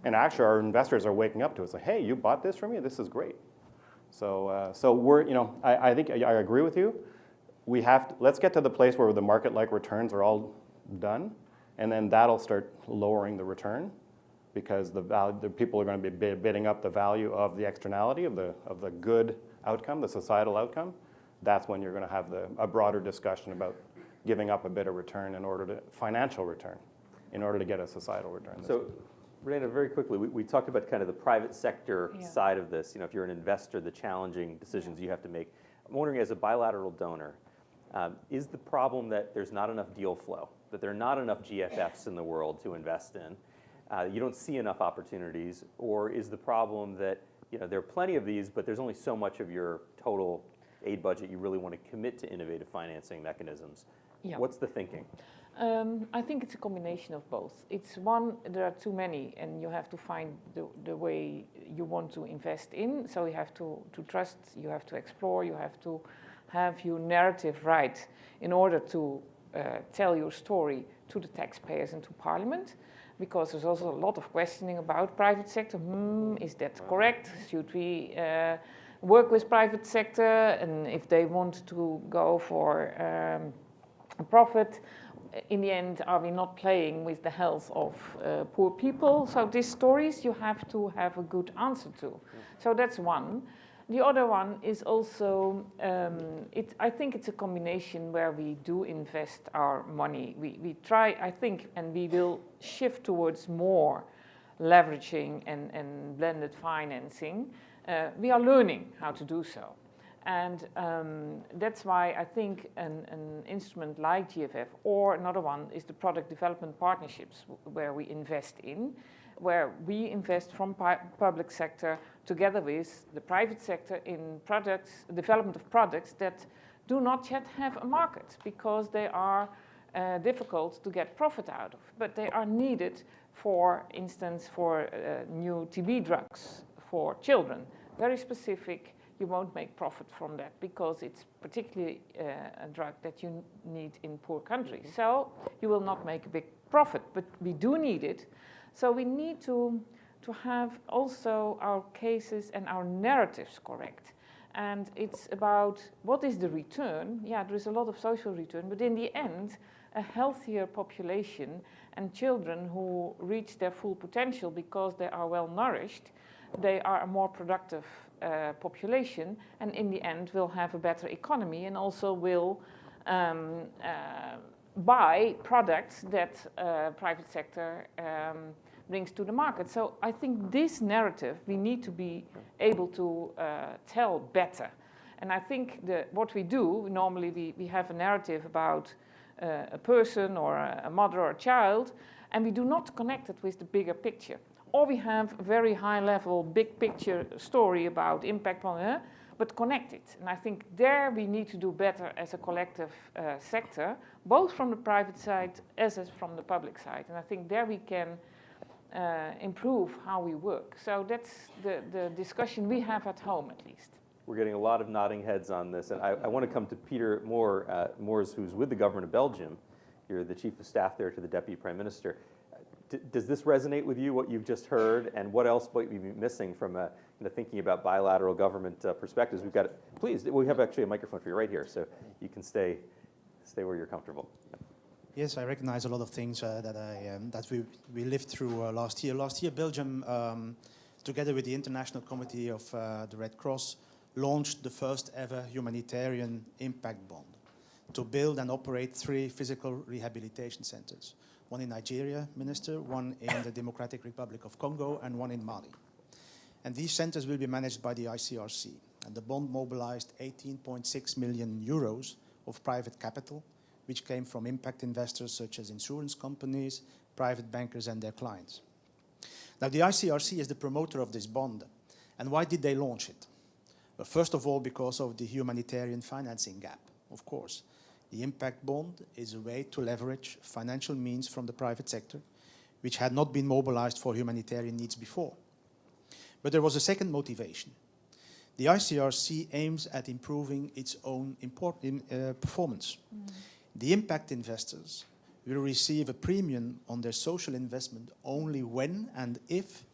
And actually, our investors are waking up to it. It's like, hey, you bought this from me? This is great. So we're, I think I agree with you. Let's get to the place where the market-like returns are all done, and then that'll start lowering the return, because the people are going to be bidding up the value of the externality of the good outcome, the societal outcome. That's when you're going to have a broader discussion about giving up a bit of return financial return, in order to get a societal return. So, Renata, very quickly, we talked about kind of the private sector side of this. If you're an investor, the challenging decisions you have to make. I'm wondering, as a bilateral donor, is the problem that there's not enough deal flow, that there are not enough GFFs in the world to invest in? You don't see enough opportunities, or is the problem that there are plenty of these, but there's only so much of your total aid budget you really want to commit to innovative financing mechanisms? Yeah. What's the thinking? I think it's a combination of both. It's one, there are too many, and you have to find the way you want to invest in. So you have to trust, you have to explore, you have to have your narrative right in order to tell your story to the taxpayers and to Parliament. Because there's also a lot of questioning about private sector. Is that correct? Should we work with private sector? And if they want to go for profit. In the end, are we not playing with the health of poor people? So these stories you have to have a good answer to. So that's one. The other one is also, I think it's a combination where we do invest our money. We try, I think, and we will shift towards more leveraging and blended financing. We are learning how to do so. And that's why I think an instrument like GFF, or another one is the product development partnerships, where we invest in, where we invest from public sector together with the private sector in products, development of products that do not yet have a market because they are difficult to get profit out of. But they are needed, for instance, for new TB drugs for children, very specific. You won't make profit from that because it's particularly a drug that you need in poor countries. So you will not make a big profit, but we do need it. So we need to have also our cases and our narratives correct. And it's about what is the return. Yeah, there is a lot of social return, but in the end, a healthier population and children who reach their full potential because they are well nourished, they are a more productive population, and in the end will have a better economy and also will buy products that private sector brings to the market. So I think this narrative we need to be able to tell better. And I think what we do, normally we have a narrative about a person or a mother or a child, and we do not connect it with the bigger picture. Or we have a very high level, big picture story about impact on but connect it. And I think there we need to do better as a collective sector, both from the private side as from the public side. And I think there we can improve how we work. So that's the discussion we have at home, at least. We're getting a lot of nodding heads on this, and I want to come to Peter Moors, who's with the government of Belgium. You're the chief of staff there to the deputy prime minister. Does this resonate with you, what you've just heard, and what else might we be missing from thinking about bilateral government perspectives? Please, we have actually a microphone for you right here, so you can stay where you're comfortable. Yes, I recognize a lot of things that we lived through last year. Last year, Belgium, together with the International Committee of the Red Cross, launched the first ever humanitarian impact bond to build and operate 3 physical rehabilitation centers. One in Nigeria, Minister, one in the Democratic Republic of Congo, and one in Mali. And these centers will be managed by the ICRC. And the bond mobilized 18.6 million euros of private capital, which came from impact investors such as insurance companies, private bankers, and their clients. Now, the ICRC is the promoter of this bond. And why did they launch it? Well, first of all, because of the humanitarian financing gap, of course. The impact bond is a way to leverage financial means from the private sector, which had not been mobilized for humanitarian needs before. But there was a second motivation. The ICRC aims at improving its own performance. The impact investors will receive a premium on their social investment only when and if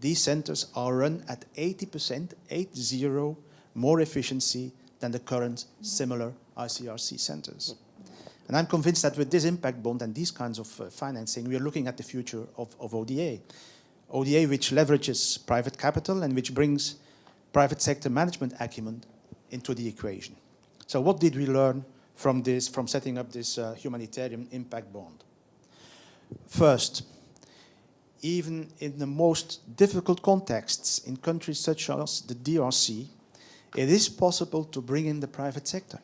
these centers are run at 80%, 80, more efficiency than the current similar ICRC centers. And I'm convinced that with this impact bond and these kinds of financing, we are looking at the future of ODA. ODA which leverages private capital and which brings private sector management acumen into the equation. So what did we learn from setting up this humanitarian impact bond? First, even in the most difficult contexts in countries such as the DRC, it is possible to bring in the private sector.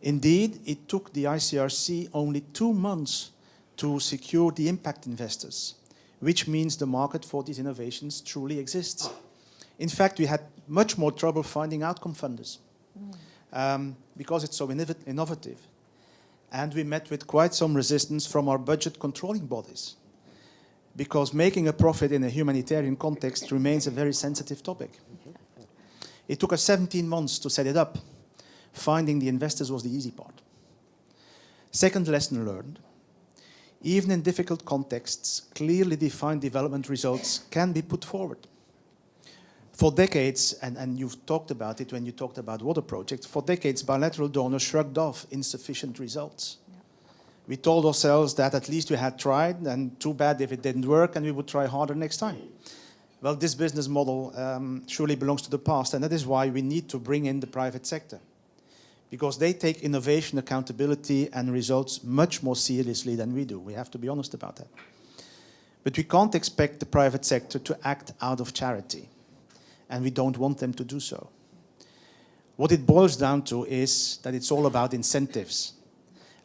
Indeed, it took the ICRC only 2 months to secure the impact investors, which means the market for these innovations truly exists. In fact, we had much more trouble finding outcome funders because it's so innovative. And we met with quite some resistance from our budget controlling bodies, because making a profit in a humanitarian context remains a very sensitive topic. It took us 17 months to set it up. Finding the investors was the easy part. Second lesson learned, even in difficult contexts, clearly defined development results can be put forward. For decades, and you've talked about it when you talked about water projects, for decades bilateral donors shrugged off insufficient results. Yeah. We told ourselves that at least we had tried, and too bad if it didn't work, and we would try harder next time. Well, this business model surely belongs to the past, and that is why we need to bring in the private sector, because they take innovation, accountability, and results much more seriously than we do. We have to be honest about that. But we can't expect the private sector to act out of charity, and we don't want them to do so. What it boils down to is that it's all about incentives,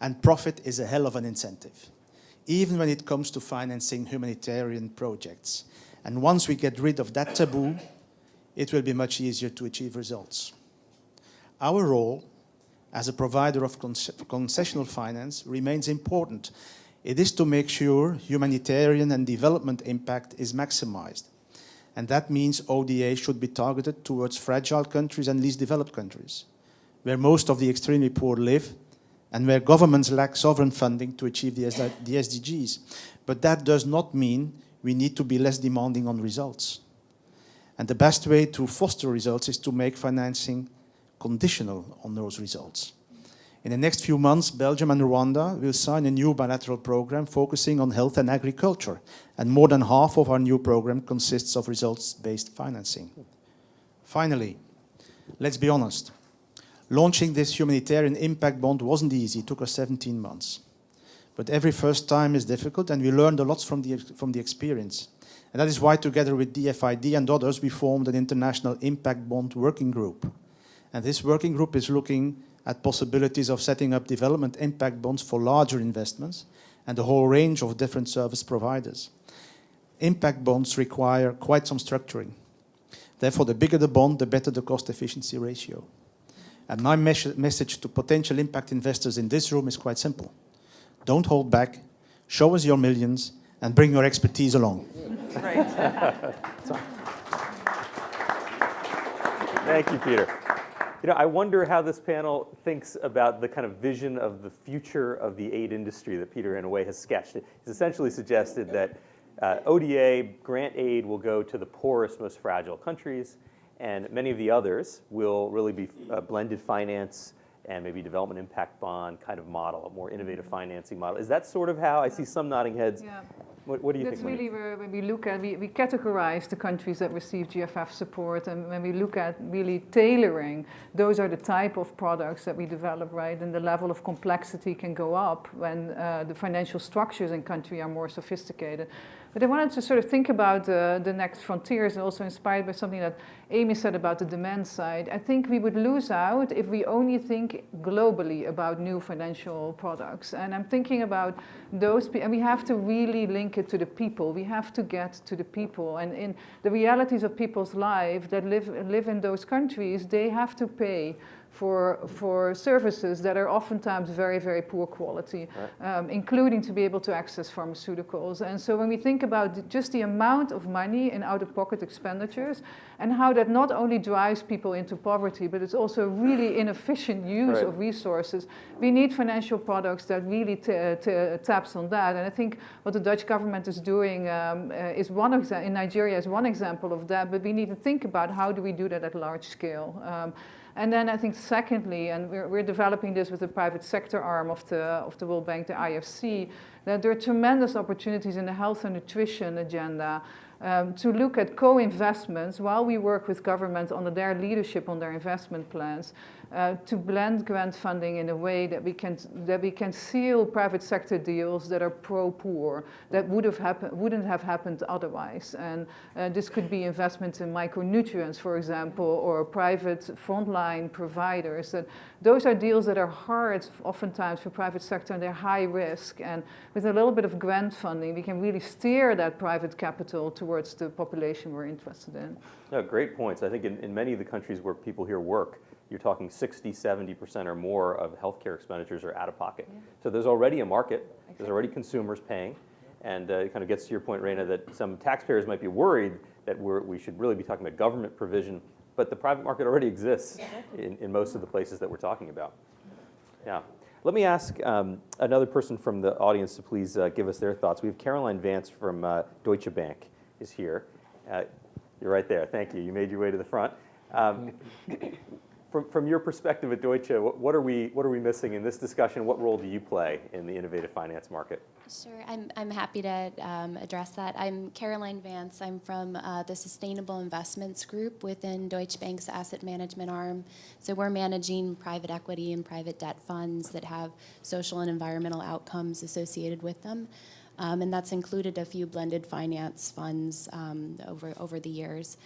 and profit is a hell of an incentive, even when it comes to financing humanitarian projects. And once we get rid of that taboo, it will be much easier to achieve results. Our role as a provider of concessional finance remains important. It is to make sure humanitarian and development impact is maximized. And that means ODA should be targeted towards fragile countries and least developed countries, where most of the extremely poor live and where governments lack sovereign funding to achieve the SDGs. But that does not mean we need to be less demanding on results. And the best way to foster results is to make financing conditional on those results. In the next few months, Belgium and Rwanda will sign a new bilateral program focusing on health and agriculture, and more than half of our new program consists of results-based financing. Finally, let's be honest. Launching this humanitarian impact bond wasn't easy. It took us 17 months. But every first time is difficult, and we learned a lot from the experience. And that is why, together with DFID and others, we formed an international impact bond working group. And this working group is looking at possibilities of setting up development impact bonds for larger investments and a whole range of different service providers. Impact bonds require quite some structuring. Therefore, the bigger the bond, the better the cost efficiency ratio. And my message to potential impact investors in this room is quite simple. Don't hold back, show us your millions, and bring your expertise along. Right. Thank you, Peter. You know, I wonder how this panel thinks about the kind of vision of the future of the aid industry that Peter, in a way, has sketched. He's essentially suggested that ODA, grant aid, will go to the poorest, most fragile countries, and many of the others will really be blended finance and maybe development impact bond kind of model, a more innovative financing model. Is that sort of how? I see some nodding heads. Yeah. What do you That's think? really where, when we look at, we categorize the countries that receive GFF support, and when we look at really tailoring, those are the type of products that we develop, right? And the level of complexity can go up when the financial structures in country are more sophisticated. But I wanted to sort of think about the next frontiers, and also inspired by something that Amy said about the demand side. I think we would lose out if we only think globally about new financial products. And I'm thinking about those, and we have to really link it to the people. We have to get to the people. And in the realities of people's lives that live in those countries, they have to pay for services that are oftentimes very, very poor quality, right. Including to be able to access pharmaceuticals. And so when we think about just the amount of money in out-of-pocket expenditures and how that not only drives people into poverty, but it's also really inefficient use right. of resources, we need financial products that really taps on that. And I think what the Dutch government is doing is in Nigeria is one example of that, but we need to think about how do we do that at large scale. And then I think secondly, and we're developing this with the private sector arm of the World Bank, the IFC, that there are tremendous opportunities in the health and nutrition agenda to look at co-investments while we work with government on their leadership on their investment plans, to blend grant funding in a way that we can seal private sector deals that are pro-poor, that wouldn't have happened otherwise. And this could be investments in micronutrients, for example, or private frontline providers. That those are deals that are hard oftentimes for private sector, and they're high risk. And with a little bit of grant funding, we can really steer that private capital towards the population we're interested in. No, great points. I think in many of the countries where people here work, you're talking 60, 70% or more of healthcare expenditures are out of pocket. Yeah. So there's already a market, exactly. There's already consumers paying, and it kind of gets to your point, Reina, that some taxpayers might be worried that we should really be talking about government provision, but the private market already exists in most of the places that we're talking about. Yeah. Let me ask another person from the audience to please give us their thoughts. We have Caroline Vance from Deutsche Bank is here. You're right there. Thank you. You made your way to the front. From your perspective at Deutsche, what are we missing in this discussion? What role do you play in the innovative finance market? Sure, I'm happy to address that. I'm Caroline Vance. I'm from the Sustainable Investments Group within Deutsche Bank's asset management arm. So we're managing private equity and private debt funds that have social and environmental outcomes associated with them. And that's included a few blended finance funds over the years.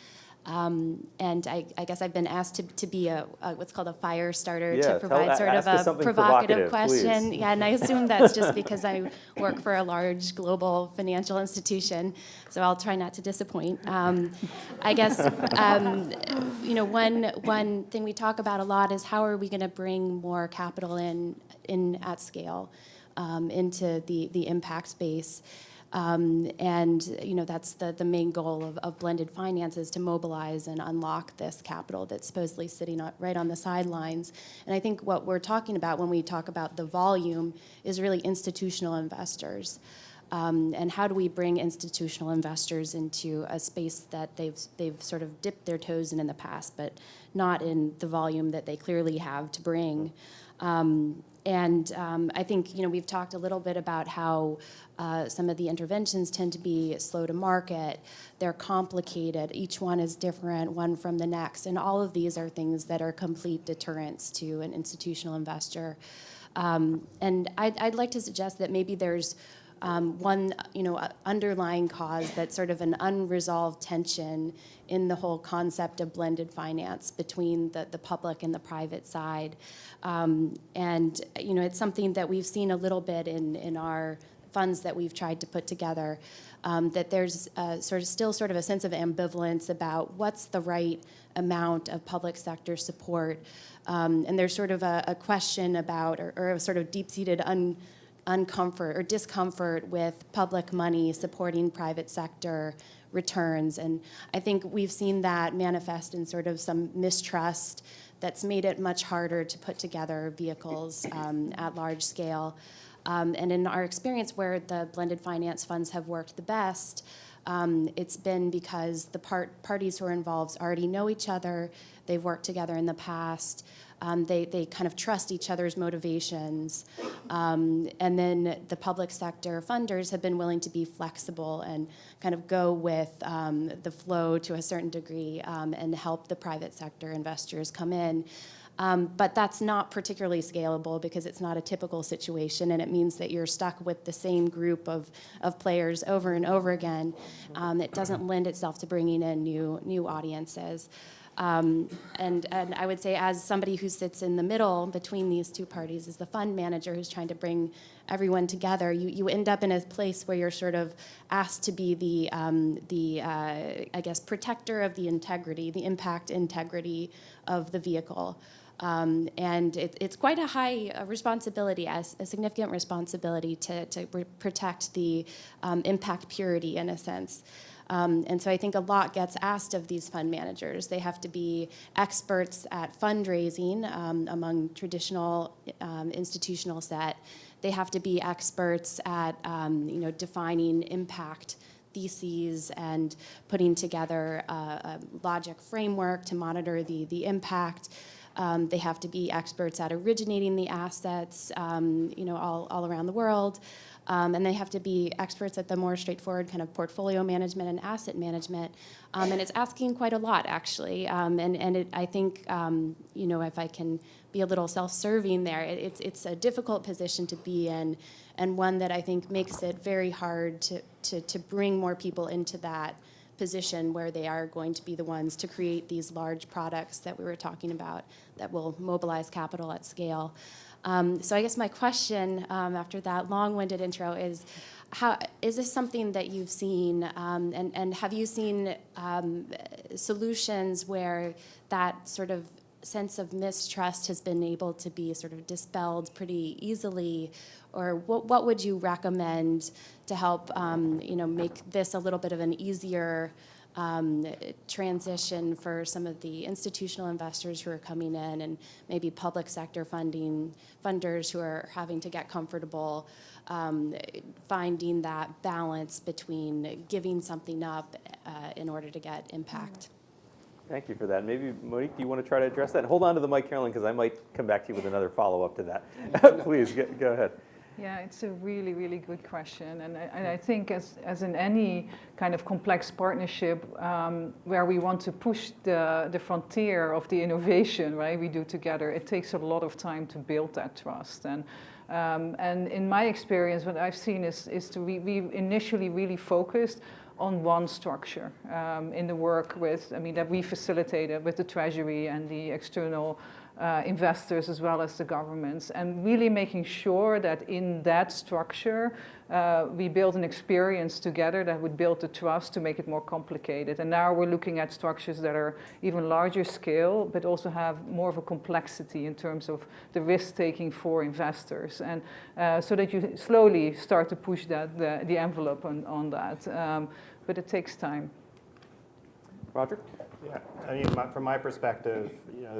And I guess I've been asked to be a what's called a fire starter, to provide sort of a provocative question. Please. Yeah, and I assume that's just because I work for a large global financial institution, so I'll try not to disappoint. I guess one thing we talk about a lot is how are we going to bring more capital in at scale into the impact space. And that's the main goal of blended finance, is to mobilize and unlock this capital that's supposedly sitting right on the sidelines. And I think what we're talking about when we talk about the volume is really institutional investors. And how do we bring institutional investors into a space that they've sort of dipped their toes in the past, but not in the volume that they clearly have to bring. I think we've talked a little bit about how some of the interventions tend to be slow to market. They're complicated. Each one is different, one from the next, and all of these are things that are complete deterrents to an institutional investor. And I'd like to suggest that maybe there's one underlying cause that's sort of an unresolved tension in the whole concept of blended finance between the public and the private side. It's something that we've seen a little bit in our funds that we've tried to put together, that there's still sort of a sense of ambivalence about what's the right amount of public sector support. And there's sort of a question about, or a sort of deep-seated uncomfort or discomfort with public money supporting private sector returns. And I think we've seen that manifest in sort of some mistrust that's made it much harder to put together vehicles at large scale. And in our experience, where the blended finance funds have worked the best, it's been because the parties who are involved already know each other, they've worked together in the past, they kind of trust each other's motivations, and then the public sector funders have been willing to be flexible and kind of go with the flow to a certain degree, and help the private sector investors come in. But that's not particularly scalable because it's not a typical situation, and it means that you're stuck with the same group of players over and over again. It doesn't lend itself to bringing in new audiences. And I would say, as somebody who sits in the middle between these two parties, as the fund manager who's trying to bring everyone together, you end up in a place where you're sort of asked to be the protector of the integrity, the impact integrity of the vehicle. And it's quite a high responsibility, a significant responsibility to protect the impact purity, in a sense. And so I think a lot gets asked of these fund managers. They have to be experts at fundraising among traditional institutional set. They have to be experts at defining impact theses and putting together a logic framework to monitor the impact. They have to be experts at originating the assets, all around the world. And they have to be experts at the more straightforward kind of portfolio management and asset management. And it's asking quite a lot, actually. I think, if I can be a little self-serving there, it's a difficult position to be in, and one that I think makes it very hard to bring more people into that position where they are going to be the ones to create these large products that we were talking about that will mobilize capital at scale. So I guess my question after that long-winded intro is, is this something that you've seen, and have you seen solutions where that sort of sense of mistrust has been able to be sort of dispelled pretty easily? Or what would you recommend to help make this a little bit of an easier transition for some of the institutional investors who are coming in, and maybe public sector funders who are having to get comfortable finding that balance between giving something up in order to get impact. Thank you for that. Maybe, Monique, do you want to try to address that? Hold on to the mic, Carolyn, because I might come back to you with another follow-up to that. Please, go ahead. Yeah, it's a really, really good question. And I think as in any kind of complex partnership where we want to push the frontier of the innovation, right, we do together, it takes a lot of time to build that trust. And in my experience, what I've seen is we initially really focused on one structure in the work that we facilitated with the Treasury and the external investors as well as the governments, and really making sure that in that structure we build an experience together that would build the trust to make it more complicated. And now we're looking at structures that are even larger scale, but also have more of a complexity in terms of the risk taking for investors, and so that you slowly start to push the envelope on that. But it takes time. Roger? Yeah, I mean, from my perspective,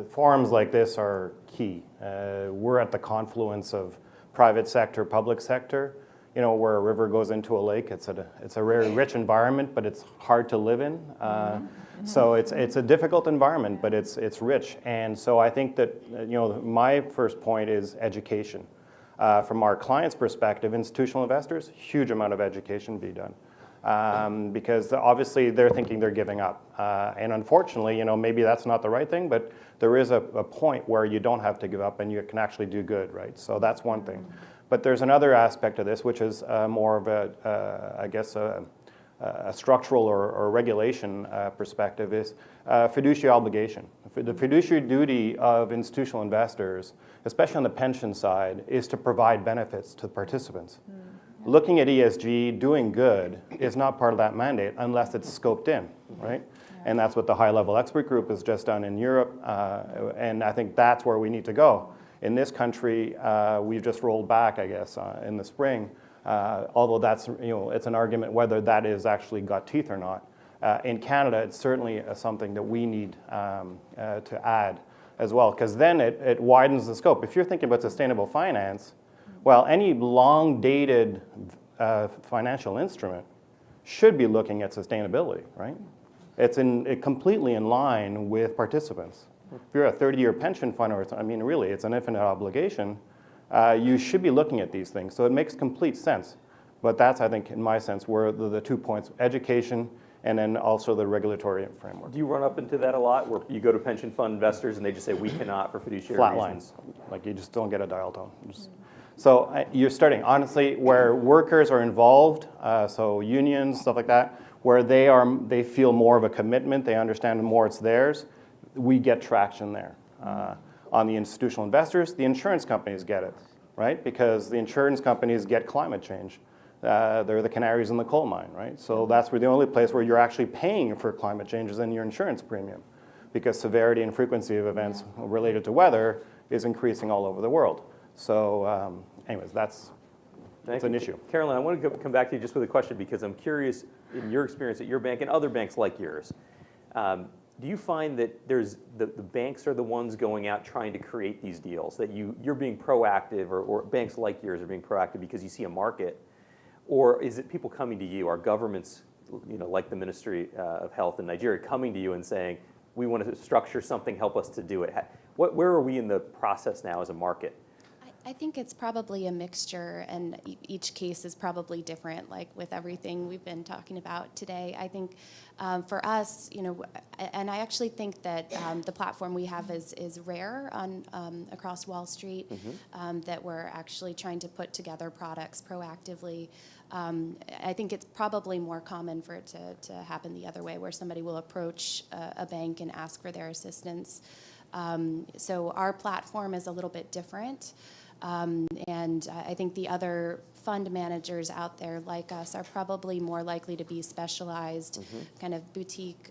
forums like this are key. We're at the confluence of private sector, public sector. Where a river goes into a lake, it's a very rich environment, but it's hard to live in. So it's a difficult environment, but it's rich. And so I think that my first point is education. From our clients' perspective, institutional investors, huge amount of education be done. Because obviously they're thinking they're giving up. And unfortunately, maybe that's not the right thing, but there is a point where you don't have to give up and you can actually do good, right? So that's one thing. But there's another aspect of this, which is more of a structural or regulation perspective, is fiduciary obligation. The fiduciary duty of institutional investors, especially on the pension side, is to provide benefits to participants. Looking at ESG, doing good, is not part of that mandate unless it's scoped in, right? And that's what the high-level expert group has just done in Europe, and I think that's where we need to go. In this country, we've just rolled back, I guess, in the spring, although that's, it's an argument whether that is actually got teeth or not. In Canada, it's certainly something that we need to add as well, because then it widens the scope. If you're thinking about sustainable finance, well, any long-dated financial instrument should be looking at sustainability, right? It's completely in line with participants. If you're a 30-year pension fund, really, it's an infinite obligation, you should be looking at these things. So it makes complete sense. But that's, I think, in my sense, where the 2 points, education and then also the regulatory framework. Do you run up into that a lot, where you go to pension fund investors and they just say, we cannot for fiduciary flat reasons? lines. Like you just don't get a dial tone. So you're starting, honestly, where workers are involved, so unions, stuff like that, where they feel more of a commitment, they understand more it's theirs, we get traction there. On the institutional investors, the insurance companies get it, right? Because the insurance companies get climate change. They're the canaries in the coal mine, right? So that's where the only place where you're actually paying for climate change is in your insurance premium, because severity and frequency of events related to weather is increasing all over the world. So anyways, that's an issue. Carolyn, I want to come back to you just with a question, because I'm curious, in your experience at your bank and other banks like yours, do you find that the banks are the ones going out trying to create these deals, that you're being proactive, or banks like yours are being proactive because you see a market? Or is it people coming to you, our governments, like the Ministry of Health in Nigeria, coming to you and saying, we want to structure something, help us to do it? Where are we in the process now as a market? I think it's probably a mixture, and each case is probably different, like with everything we've been talking about today. I think for us, and I actually think that the platform we have is rare across Wall Street, that we're actually trying to put together products proactively. I think it's probably more common for it to happen the other way, where somebody will approach a bank and ask for their assistance. So our platform is a little bit different. And I think the other fund managers out there like us are probably more likely to be specialized, kind of boutique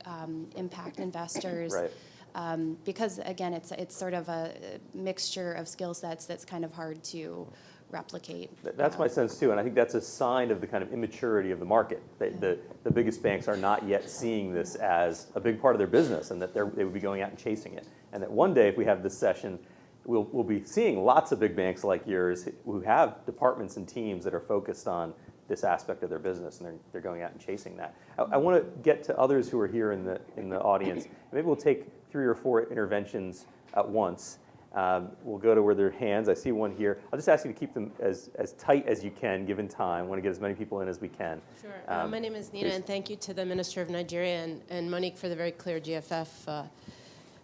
impact investors. Right. Because again, it's sort of a mixture of skill sets that's kind of hard to replicate. That's my sense too, and I think that's a sign of the kind of immaturity of the market. The biggest banks are not yet seeing this as a big part of their business, and that they would be going out and chasing it. And that one day, if we have this session, we'll be seeing lots of big banks like yours who have departments and teams that are focused on this aspect of their business, and they're going out and chasing that. I want to get to others who are here in the audience. Maybe we'll take 3 or 4 interventions at once. We'll go to where there are hands. I see one here. I'll just ask you to keep them as tight as you can, given time. I want to get as many people in as we can. Sure. My name is Nina, please. and thank you to the Minister of Nigeria and Monique for the very clear GFF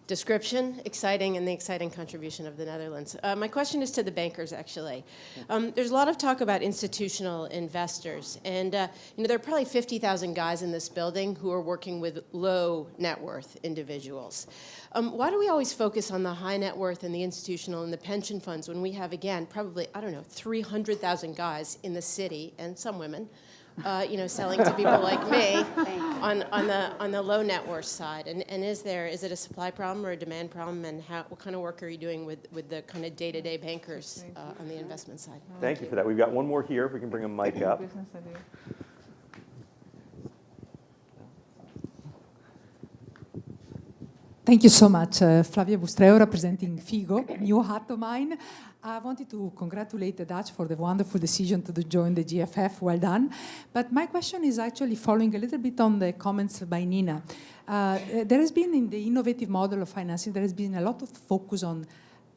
description, exciting, and the exciting contribution of the Netherlands. My question is to the bankers, actually. There's a lot of talk about institutional investors, and there are probably 50,000 guys in this building who are working with low net worth individuals. Why do we always focus on the high net worth and the institutional and the pension funds when we have, again, probably, 300,000 guys in the city, and some women, selling to people like me on the low net worth side? And is it a supply problem or a demand problem? And what kind of work are you doing with the kind of day-to-day bankers on the investment side? Thank you for that. We've got one more here, if we can bring a mic up. Thank you so much. Flavia Bustreo, representing FIGO, new hat of mine. I wanted to congratulate the Dutch for the wonderful decision to join the GFF. Well done. But my question is actually following a little bit on the comments by Nina. There has been, in the innovative model of financing, there has been a lot of focus on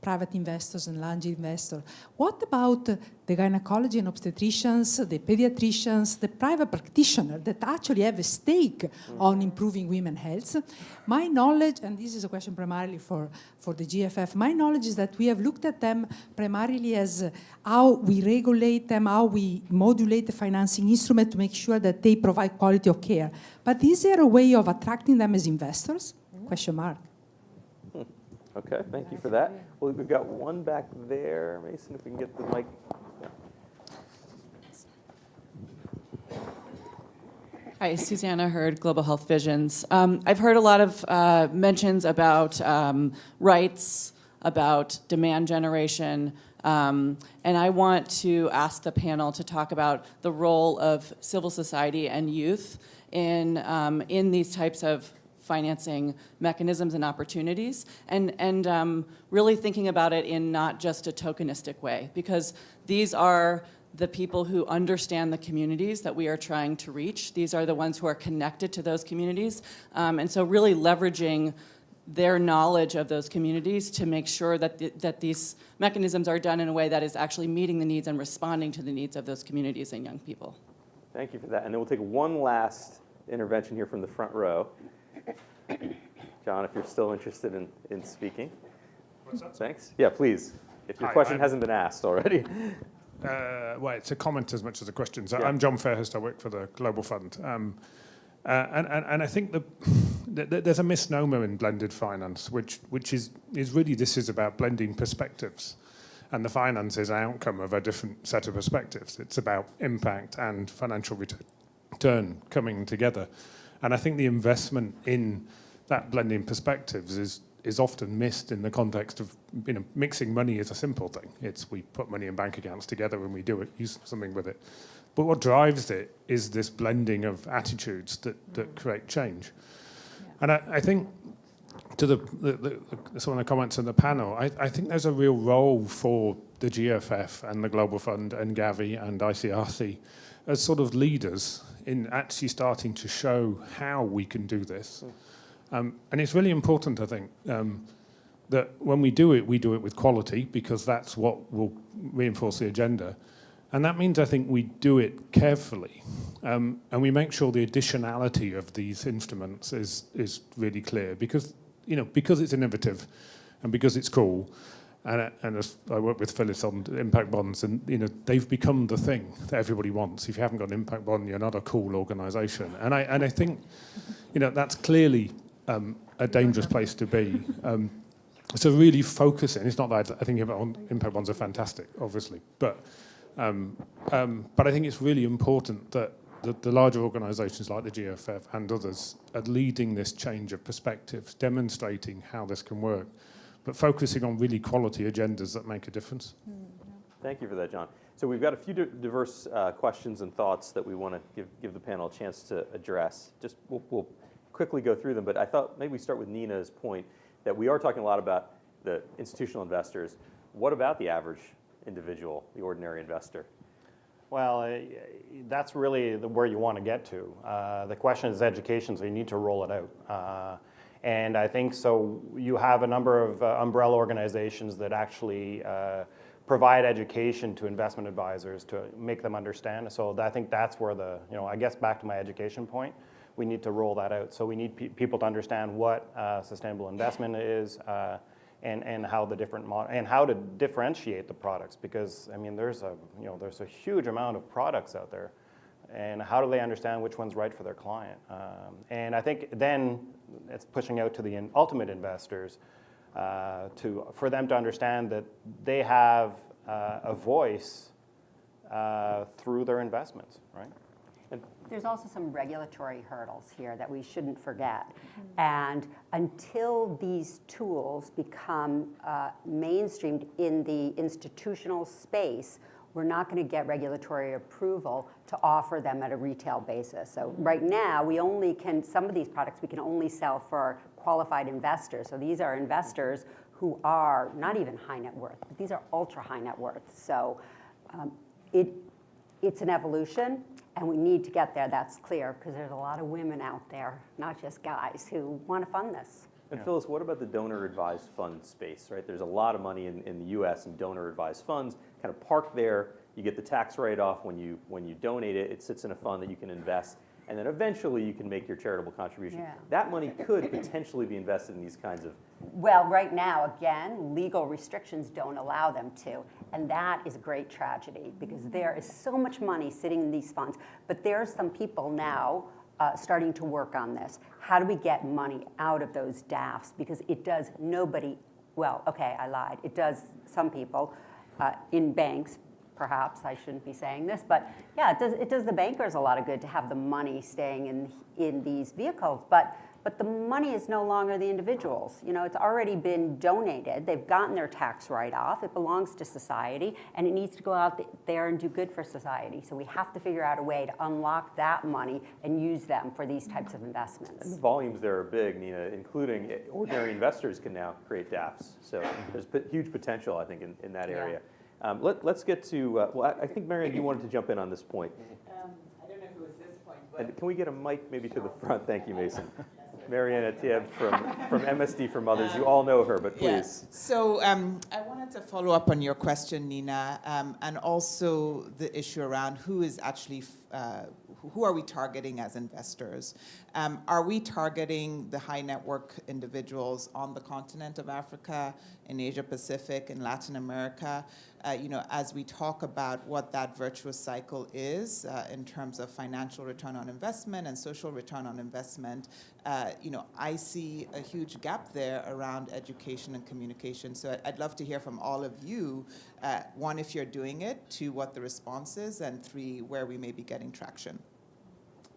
private investors and large investors. What about the gynecology and obstetricians, the pediatricians, the private practitioners that actually have a stake on improving women's health? My knowledge, and this is a question primarily for the GFF, my knowledge is that we have looked at them primarily as how we regulate them, how we modulate the financing instrument to make sure that they provide quality of care. But is there a way of attracting them as investors? Question mark. Okay, thank you for that. Well, we've got one back there. Mason, if we can get the mic. Yeah. Hi, Susanna Hurd, Global Health Visions. I've heard a lot of mentions about rights, about demand generation, and I want to ask the panel to talk about the role of civil society and youth in these types of financing mechanisms and opportunities, and really thinking about it in not just a tokenistic way, because these are the people who understand the communities that we are trying to reach. These are the ones who are connected to those communities, and so really leveraging their knowledge of those communities to make sure that these mechanisms are done in a way that is actually meeting the needs and responding to the needs of those communities and young people. Thank you for that. And then we'll take one last intervention here from the front row. John, if you're still interested in speaking. What's that? Thanks. Yeah, please. If your question hasn't been asked already. Well, it's a comment as much as a question. So Yeah. I'm John Fairhurst. I work for the Global Fund. And I think there's a misnomer in blended finance, which is really this is about blending perspectives. And the finance is an outcome of a different set of perspectives. It's about impact and financial return coming together. And I think the investment in that blending perspectives is often missed in the context of, mixing money is a simple thing. We put money in bank accounts together and we use something with it. But what drives it is this blending of attitudes that create change. Yeah. And I think to some of the comments on the panel, I think there's a real role for the GFF and the Global Fund and Gavi and ICRC as sort of leaders in actually starting to show how we can do this. And it's really important, I think, that when we do it with quality, because that's what will reinforce the agenda. And that means, I think, we do it carefully. And we make sure the additionality of these instruments is really clear, because it's innovative and because it's cool. And as I work with Phyllis on impact bonds, and they've become the thing that everybody wants. If you haven't got an impact bond, you're not a cool organisation. And I think, that's clearly a dangerous place to be. So really focusing. It's not that I think impact bonds are fantastic, obviously, but I think it's really important that the larger organisations like the GFF and others are leading this change of perspectives, demonstrating how this can work, but focusing on really quality agendas that make a difference. Thank you for that, John. So we've got a few diverse questions and thoughts that we want to give the panel a chance to address. Just we'll quickly go through them, but I thought maybe we start with Nina's point that we are talking a lot about the institutional investors. What about the average individual, the ordinary investor? Well, that's really where you want to get to. The question is education, so you need to roll it out. And I think so you have a number of umbrella organizations that actually provide education to investment advisors to make them understand. So I think that's where I guess back to my education point, we need to roll that out. So we need people to understand what sustainable investment is, and how the different and how to differentiate the products, because I mean there's a huge amount of products out there, and how do they understand which one's right for their client? And I think then it's pushing out to the ultimate investors for them to understand that they have a voice through their investments, right? There's also some regulatory hurdles here that we shouldn't forget. And until these tools become mainstreamed in the institutional space, we're not going to get regulatory approval to offer them at a retail basis. So right now, some of these products we can only sell for qualified investors. So these are investors who are not even high net worth, but these are ultra high net worth. So it's an evolution. And we need to get there, that's clear, because there's a lot of women out there, not just guys, who want to fund this. And Phyllis, what about the donor-advised fund space, right? There's a lot of money in the U.S. in donor-advised funds, kind of parked there. You get the tax write-off when you donate it. It sits in a fund that you can invest, and then eventually you can make your charitable contribution. Yeah. That money could potentially be invested in these kinds of... Well, right now, again, legal restrictions don't allow them to. And that is a great tragedy, because there is so much money sitting in these funds. But there are some people now starting to work on this. How do we get money out of those DAFs? Because it does I lied. It does some people in banks. Perhaps I shouldn't be saying this, but yeah, it does the bankers a lot of good to have the money staying in these vehicles. But the money is no longer the individuals. It's already been donated. They've gotten their tax write-off. It belongs to society, and it needs to go out there and do good for society. So we have to figure out a way to unlock that money and use them for these types of investments. And the volumes there are big, Nina, including ordinary investors can now create DAFs. So there's huge potential, I think, in that area. Let's get to, I think, Marianne, you wanted to jump in on this point. I don't know if it was this point, but... And can we get a mic maybe to the front? Thank you, Mason. Marianne Etienne from MSD for Mothers. You all know her, but please. Yes. So I wanted to follow up on your question, Nina, and also the issue around who is actually, who are we targeting as investors? Are we targeting the high net worth individuals on the continent of Africa, in Asia Pacific, in Latin America? As we talk about what that virtuous cycle is in terms of financial return on investment and social return on investment, I see a huge gap there around education and communication. So I'd love to hear from all of you, one, if you're doing it, two, what the response is, and three, where we may be getting traction.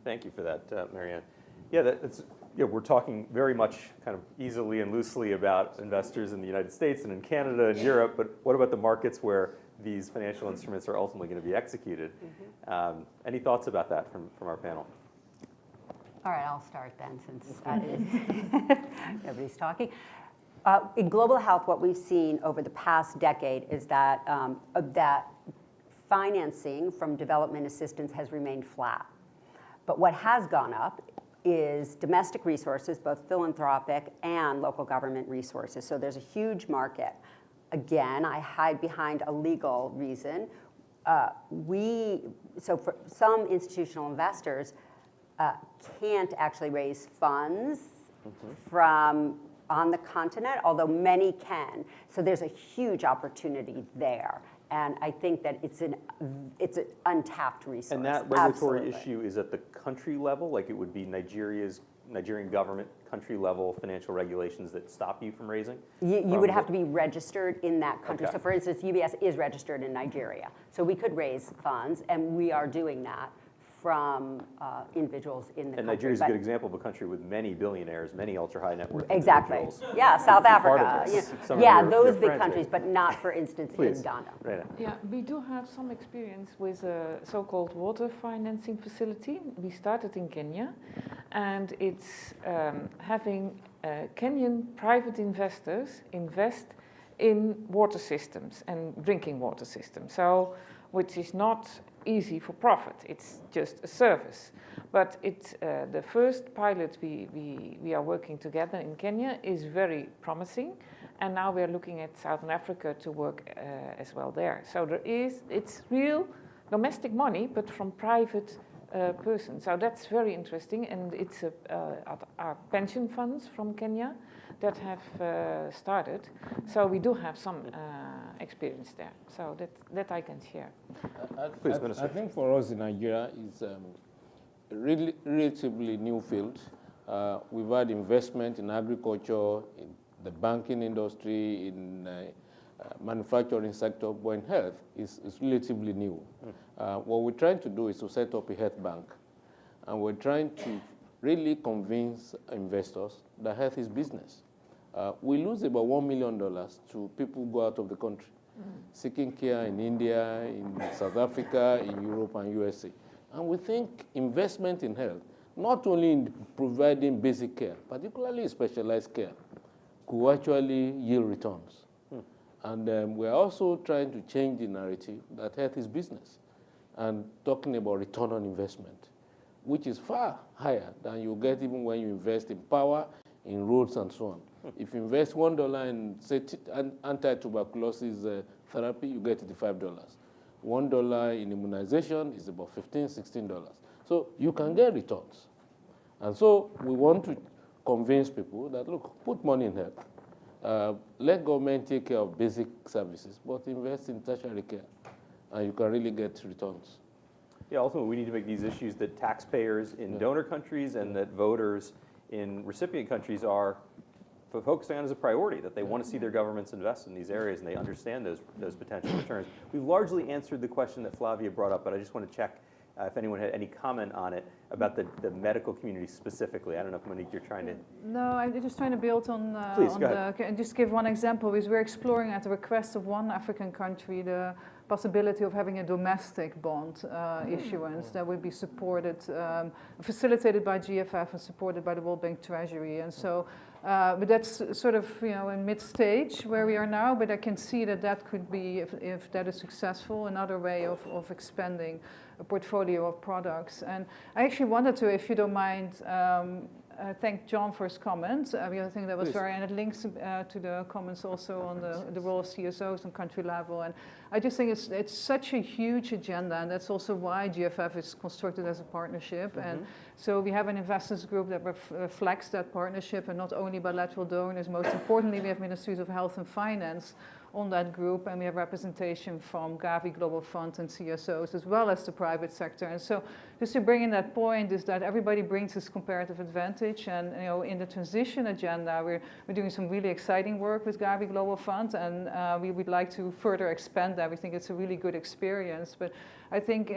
Thank you for that, Marianne. Yeah, we're talking very much kind of easily and loosely about investors in the United States and in Canada and Europe, but what about the markets where these financial instruments are ultimately going to be executed? Any thoughts about that from our panel? All right, I'll start then, since nobody's talking. In global health, what we've seen over the past decade is that that financing from development assistance has remained flat. But what has gone up is domestic resources, both philanthropic and local government resources. So there's a huge market. Again, I hide behind a legal reason. So for some institutional investors, can't actually raise funds from on the continent, although many can. So there's a huge opportunity there. And I think that it's an untapped resource. And that regulatory issue is at the country level, like it would be Nigerian government country level financial regulations that stop you from raising? You would have to be registered in that country. Okay. So for instance, UBS is registered in Nigeria. So we could raise funds, and we are doing that from individuals in the And country. Nigeria's a good example of a country with many billionaires, many ultra-high net worth Exactly. individuals. Yeah, South Part Africa. of this. Some of Yeah, your those big friends countries, maybe. but not, for instance, Please. in Ghana. Right. Yeah, we do have some experience with a so-called water financing facility. We started in Kenya, and it's having Kenyan private investors invest in water systems and drinking water systems. So, which is not easy for profit. It's just a service. But it's the first pilot we are working together in Kenya is very promising. And now we are looking at Southern Africa to work as well there. So it's real domestic money, but from private persons. So that's very interesting. And it's our pension funds from Kenya that have started. So we do have some experience there. So that I can share. Please, Minister. I think for us in Nigeria, it's a relatively new field. We've had investment in agriculture, in the banking industry, in manufacturing sector, but in health is relatively new. What we're trying to do is to set up a health bank, and we're trying to really convince investors that health is business. We lose about $1 million to people who go out of the country, seeking care in India, in South Africa, in Europe and USA. And we think investment in health, not only in providing basic care, particularly specialized care, could actually yield returns. And we're also trying to change the narrative that health is business and talking about return on investment, which is far higher than you get even when you invest in power, in roads and so on. If you invest $1 in, say, anti-tuberculosis therapy, you get $85. $1 in immunization is about $15, $16. So you can get returns. And so we want to convince people that, look, put money in health. Let government take care of basic services, but invest in tertiary care, and you can really get returns. Yeah, ultimately, we need to make these issues that taxpayers in donor countries and that voters in recipient countries are focusing on as a priority, that they want to see their governments invest in these areas and they understand those potential returns. We've largely answered the question that Flavia brought up, but I just want to check if anyone had any comment on it about the medical community specifically. I don't know if, Monique, you're trying to... No, I'm just trying to build on, Please, go ahead. and just give one example. We're exploring at the request of one African country the possibility of having a domestic bond issuance that would be supported, facilitated by GFF and supported by the World Bank Treasury. And so, but that's sort of, in mid-stage where we are now, but I can see that could be, if that is successful, another way of expanding a portfolio of products. And I actually wanted to, if you don't mind, thank John for his comments. I think that was very, and it links to the comments also on the role of CSOs on country level. And I just think it's such a huge agenda, and that's also why GFF is constructed as a partnership. And so we have an investors group that reflects that partnership, and not only bilateral donors. Most importantly, we have Ministries of Health and Finance on that group, and we have representation from Gavi Global Fund and CSOs, as well as the private sector. And so just to bring in that point is that everybody brings this comparative advantage, and in the transition agenda, we're doing some really exciting work with Gavi Global Fund, and we would like to further expand that. We think it's a really good experience, but I think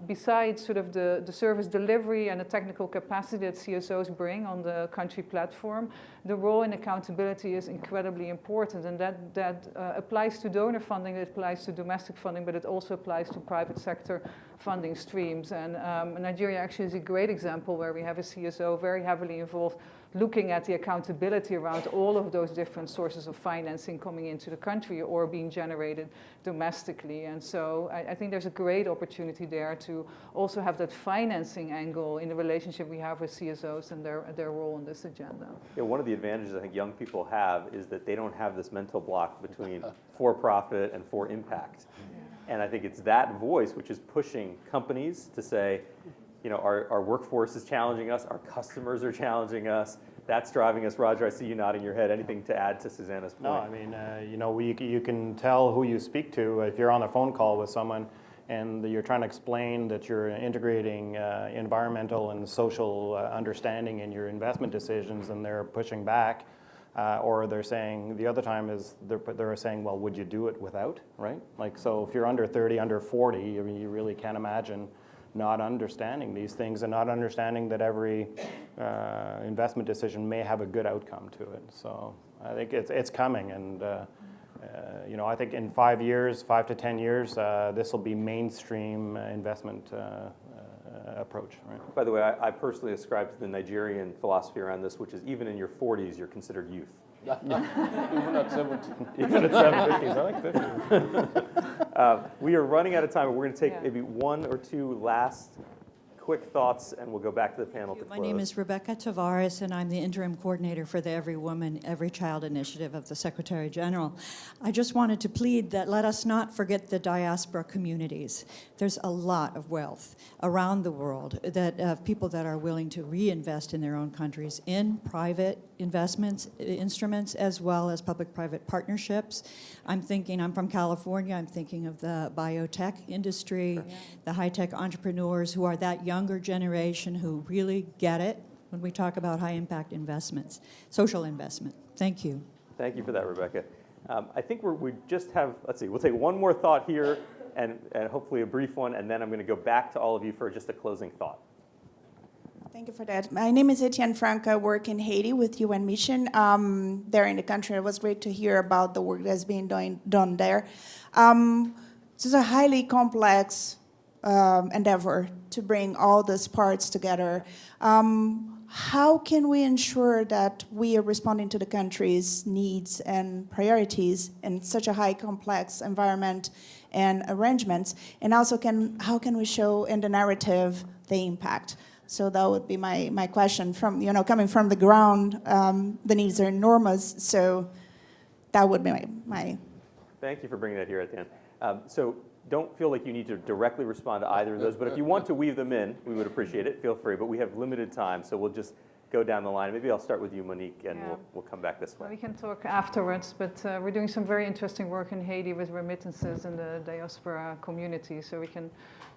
besides sort of the service delivery and the technical capacity that CSOs bring on the country platform, the role in accountability is incredibly important, and that applies to donor funding, it applies to domestic funding, but it also applies to private sector funding streams. And Nigeria actually is a great example where we have a CSO very heavily involved looking at the accountability around all of those different sources of financing coming into the country or being generated domestically. And so I think there's a great opportunity there to also have that financing angle in the relationship we have with CSOs and their role in this agenda. Yeah, one of the advantages I think young people have is that they don't have this mental block between for-profit and for-impact. And I think it's that voice which is pushing companies to say, our workforce is challenging us, our customers are challenging us. That's driving us. Roger, I see you nodding your head. Anything to add to Susanna's point? No, I mean, you can tell who you speak to if you're on a phone call with someone and you're trying to explain that you're integrating environmental and social understanding in your investment decisions, and they're pushing back. Or they're saying, the other time is they're saying, well, would you do it without, right? Like, so if you're under 30, under 40, I mean, you really can't imagine not understanding these things and not understanding that every investment decision may have a good outcome to it. So I think it's coming, and I think in 5 years, 5 to 10 years, this will be mainstream investment approach. Right? By the way, I personally ascribe to the Nigerian philosophy around this, which is even in your 40s, you're considered youth. Even at 70. Even at 50s, I like 50s. We are running out of time, but we're going to take maybe one or two last quick thoughts, and we'll go back to the panel to close. My name is Rebecca Tavares, and I'm the interim coordinator for the Every Woman, Every Child initiative of the Secretary General. I just wanted to plead that let us not forget the diaspora communities. There's a lot of wealth around the world that people that are willing to reinvest in their own countries in private investments, instruments, as well as public-private partnerships. I'm from California, I'm thinking of the biotech industry, the high-tech entrepreneurs who are that younger generation who really get it when we talk about high-impact investments, social investment. Thank you. Thank you for that, Rebecca. I think we just have, let's see, we'll take one more thought here and hopefully a brief one, and then I'm going to go back to all of you for just a closing thought. Thank you for that. My name is Etienne Franck. I work in Haiti with UN Mission there in the country. It was great to hear about the work that's being done there. This is a highly complex endeavor to bring all these parts together. How can we ensure that we are responding to the country's needs and priorities in such a high complex environment and arrangements? And also, how can we show in the narrative the impact? So that would be my question. From coming from the ground, the needs are enormous. So that would be my. Thank you for bringing that here at the end. So don't feel like you need to directly respond to either of those, but if you want to weave them in, we would appreciate it. Feel free, but we have limited time, so we'll just go down the line. Maybe I'll start with you, Monique, and we'll come back this way. We can talk afterwards, but we're doing some very interesting work in Haiti with remittances in the diaspora community, so we can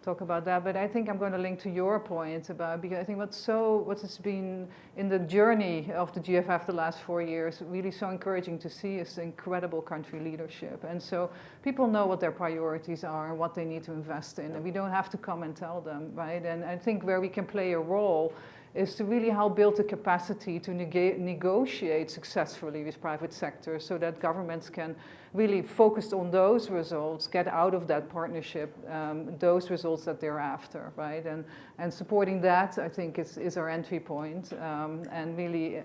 talk about that. But I think I'm going to link to your point about, because I think what has been in the journey of the GFF the last 4 years really so encouraging to see is the incredible country leadership. And so people know what their priorities are and what they need to invest in, and we don't have to come and tell them, right? And I think where we can play a role is to really help build the capacity to negotiate successfully with private sector so that governments can really focus on those results, get out of that partnership, those results that they're after, right? And supporting that, I think, is our entry point, and really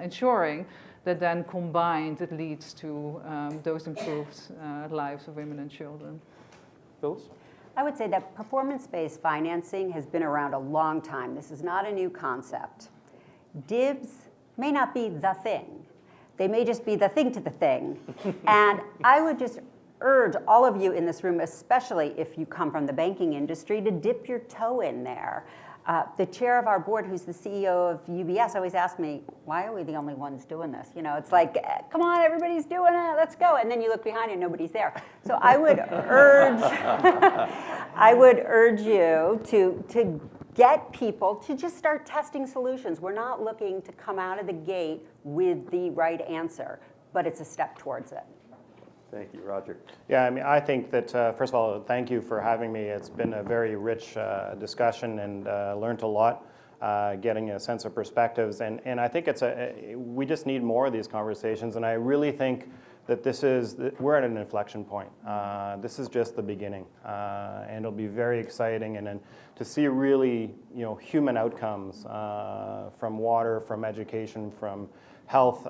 ensuring that then combined it leads to those improved lives of women and children. Phyllis? I would say that performance-based financing has been around a long time. This is not a new concept. DIBs may not be the thing. They may just be the thing to the thing. And I would just urge all of you in this room, especially if you come from the banking industry, to dip your toe in there. The chair of our board, who's the CEO of UBS, always asks me, why are we the only ones doing this? It's like, come on, everybody's doing it, let's go. And then you look behind and nobody's there. So I would urge you to get people to just start testing solutions. We're not looking to come out of the gate with the right answer, but it's a step towards it. Thank you, Roger. Yeah, I think that, first of all, thank you for having me. It's been a very rich discussion, and learned a lot, getting a sense of perspectives. And I think we just need more of these conversations, and I really think that we're at an inflection point. This is just the beginning, and it'll be very exciting. And then to see really, human outcomes from water, from education, from health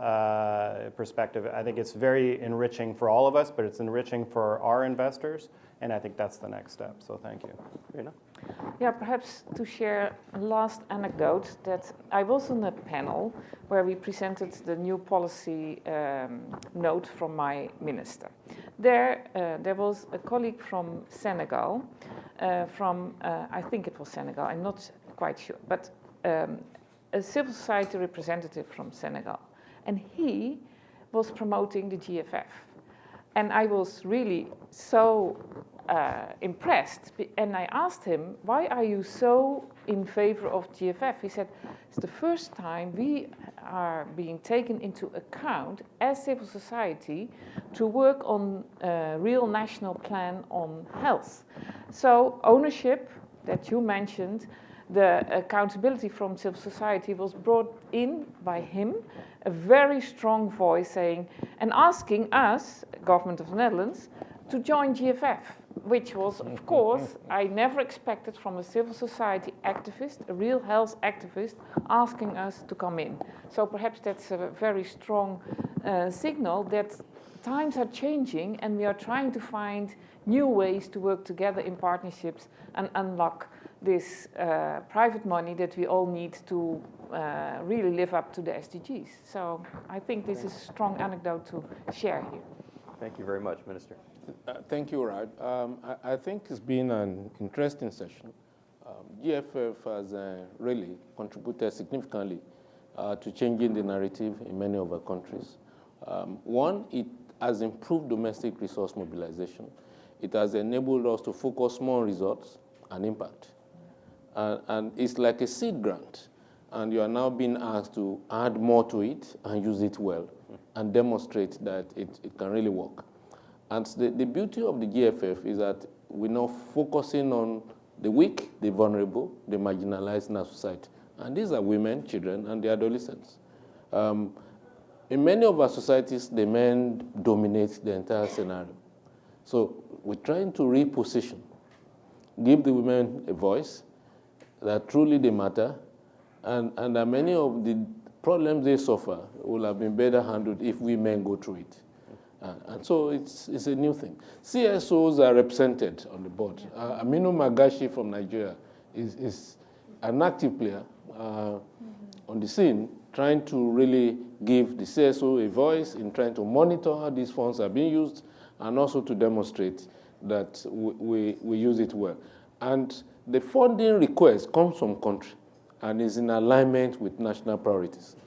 perspective, I think it's very enriching for all of us, but it's enriching for our investors, and I think that's the next step. So thank you. Irene? Yeah, perhaps to share a last anecdote, that I was on a panel where we presented the new policy note from my minister. There was a colleague from Senegal, I think it was Senegal, I'm not quite sure, but a civil society representative from Senegal, and he was promoting the GFF. And I was really so impressed, and I asked him, why are you so in favor of GFF? He said, it's the first time we are being taken into account as civil society to work on a real national plan on health. So ownership that you mentioned, the accountability from civil society was brought in by him, a very strong voice saying, and asking us, government of the Netherlands, to join GFF, which was, of course, I never expected from a civil society activist, a real health activist, asking us to come in. So perhaps that's a very strong signal that times are changing and we are trying to find new ways to work together in partnerships and unlock this private money that we all need to really live up to the SDGs. So I think this is a strong anecdote to share here. Thank you very much, Minister. Thank you, Raj. I think it's been an interesting session. GFF has really contributed significantly to changing the narrative in many of our countries. One, it has improved domestic resource mobilization. It has enabled us to focus more on results and impact. And it's like a seed grant. And you are now being asked to add more to it and use it well and demonstrate that it can really work. And the beauty of the GFF is that we're now focusing on the weak, the vulnerable, the marginalized in our society. And these are women, children, and the adolescents. In many of our societies, the men dominate the entire scenario. So we're trying to reposition, give the women a voice, that truly they matter, and that many of the problems they suffer will have been better handled if we men go through it. And so it's a new thing. CSOs are represented on the board. Aminu Magashi from Nigeria is an active player on the scene, trying to really give the CSO a voice in trying to monitor how these funds are being used and also to demonstrate that we use it well. And the funding request comes from country and is in alignment with national priorities.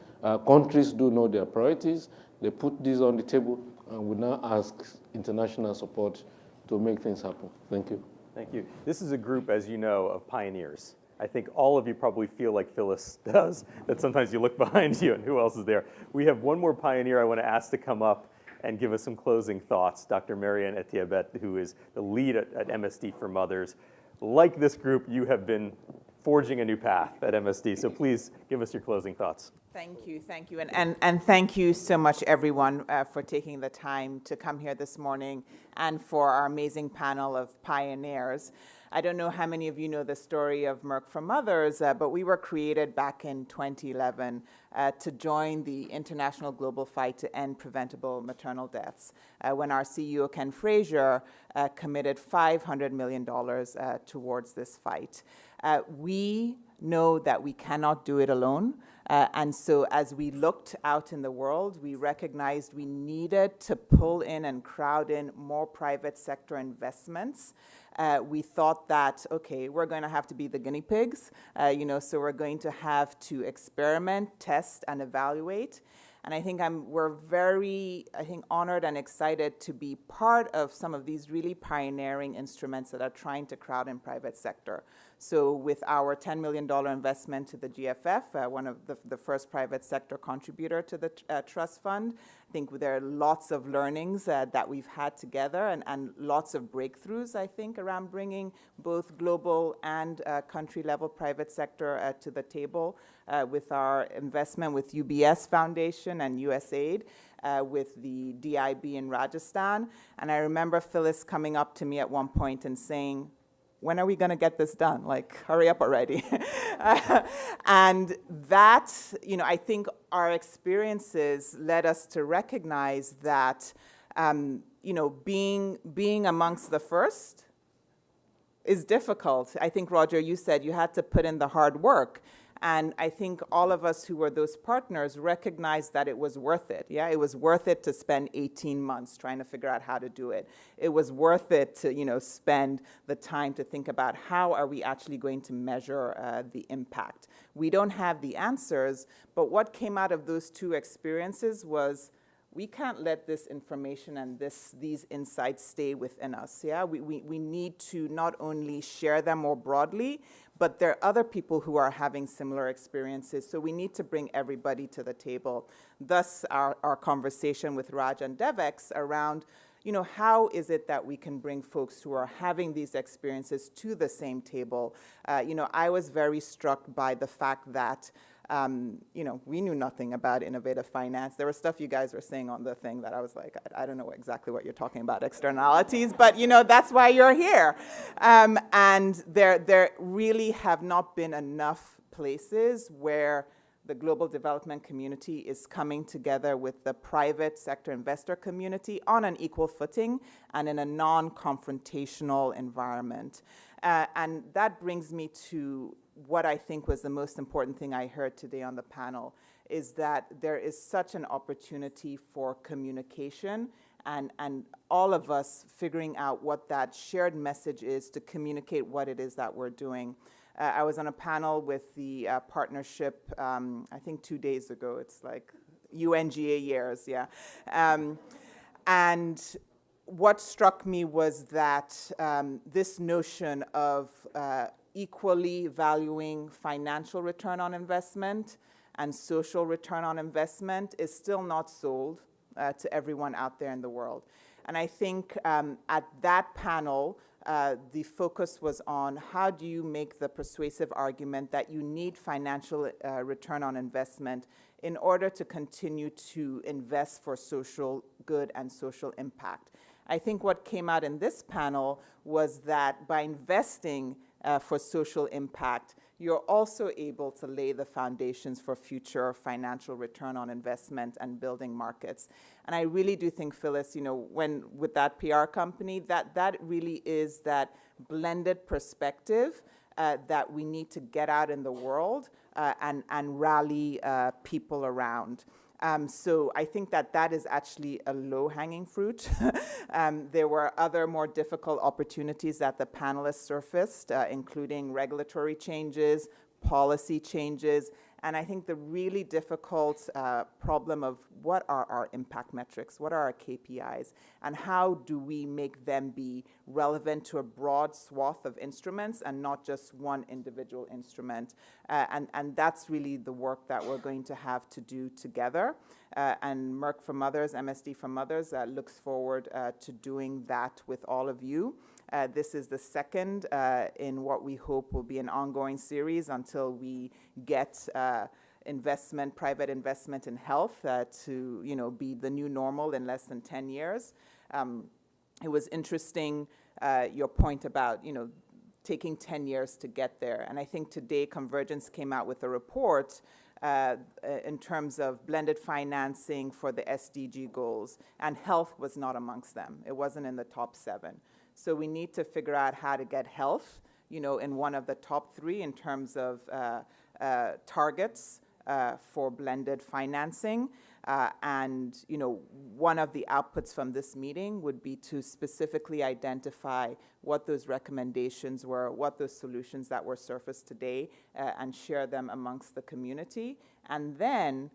Countries do know their priorities. They put these on the table, and we now ask international support to make things happen. Thank you. Thank you. This is a group, as you know, of pioneers. I think all of you probably feel like Phyllis does, that sometimes you look behind you and who else is there. We have one more pioneer I want to ask to come up and give us some closing thoughts, Dr. Marianne Etiabet, who is the lead at MSD for Mothers. Like this group, you have been forging a new path at MSD, so please give us your closing thoughts. Thank you, and thank you so much, everyone, for taking the time to come here this morning and for our amazing panel of pioneers. I don't know how many of you know the story of Merck for Mothers, but we were created back in 2011 to join the international global fight to end preventable maternal deaths, when our CEO, Ken Frazier, committed $500 million towards this fight. We know that we cannot do it alone. And so as we looked out in the world, we recognized we needed to pull in and crowd in more private sector investments. We thought that, okay, we're going to have to be the guinea pigs, so we're going to have to experiment, test, and evaluate. And I think we're very, honored and excited to be part of some of these really pioneering instruments that are trying to crowd in private sector. So with our $10 million investment to the GFF, one of the first private sector contributor to the trust fund, I think there are lots of learnings that we've had together and lots of breakthroughs, I think, around bringing both global and country-level private sector to the table with our investment with UBS Foundation and Usaid, with the DIB in Rajasthan. And I remember Phyllis coming up to me at one point and saying, when are we going to get this done? Like, hurry up already. And that, I think our experiences led us to recognize that, being amongst the first is difficult. I think, Roger, you said you had to put in the hard work. And I think all of us who were those partners recognized that it was worth it. Yeah, it was worth it to spend 18 months trying to figure out how to do it. It was worth it to, spend the time to think about how are we actually going to measure the impact. We don't have the answers, but what came out of those two experiences was we can't let this information and these insights stay within us. Yeah, we need to not only share them more broadly, but there are other people who are having similar experiences. So we need to bring everybody to the table. Thus, our conversation with Raj and Devex around how is it that we can bring folks who are having these experiences to the same table? I was very struck by the fact that we knew nothing about innovative finance. There was stuff you guys were saying on the thing that I was like, I don't know exactly what you're talking about, externalities, but that's why you're here. And there really have not been enough places where the global development community is coming together with the private sector investor community on an equal footing and in a non-confrontational environment. And that brings me to what I think was the most important thing I heard today on the panel, is that there is such an opportunity for communication and all of us figuring out what that shared message is to communicate what it is that we're doing. I was on a panel with the partnership, I think 2 days ago. It's like UNGA years, yeah. And what struck me was that this notion of equally valuing financial return on investment and social return on investment is still not sold to everyone out there in the world. And I think at that panel, the focus was on how do you make the persuasive argument that you need financial return on investment in order to continue to invest for social good and social impact. I think what came out in this panel was that by investing for social impact, you're also able to lay the foundations for future financial return on investment and building markets. And I really do think, Phyllis, when with that PR company, that really is that blended perspective that we need to get out in the world and rally people around. So I think that is actually a low-hanging fruit. There were other more difficult opportunities that the panelists surfaced, including regulatory changes, policy changes, and I think the really difficult problem of what are our impact metrics, what are our KPIs, and how do we make them be relevant to a broad swath of instruments and not just one individual instrument. And that's really the work that we're going to have to do together. And Merck from Others, MSD from Others, looks forward to doing that with all of you. This is the second in what we hope will be an ongoing series until we get private investment in health to be the new normal in less than 10 years. It was interesting, your point about taking 10 years to get there. And I think today Convergence came out with a report in terms of blended financing for the SDG goals, and health was not amongst them. It wasn't in the top 7. So we need to figure out how to get health, in one of the top 3 in terms of targets for blended financing. And one of the outputs from this meeting would be to specifically identify what those recommendations were, what those solutions that were surfaced today, and share them amongst the community. And then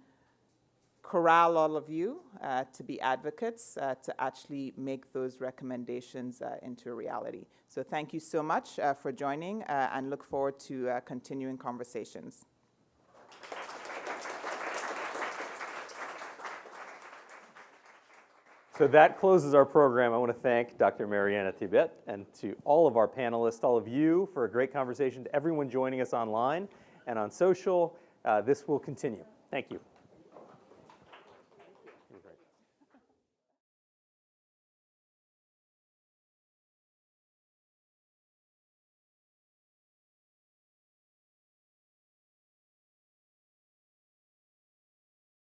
corral all of you to be advocates to actually make those recommendations into a reality. So thank you so much for joining and look forward to continuing conversations. So that closes our program. I want to thank Dr. Mariana Tibet and to all of our panelists, all of you for a great conversation, to everyone joining us online and on social. This will continue. Thank you.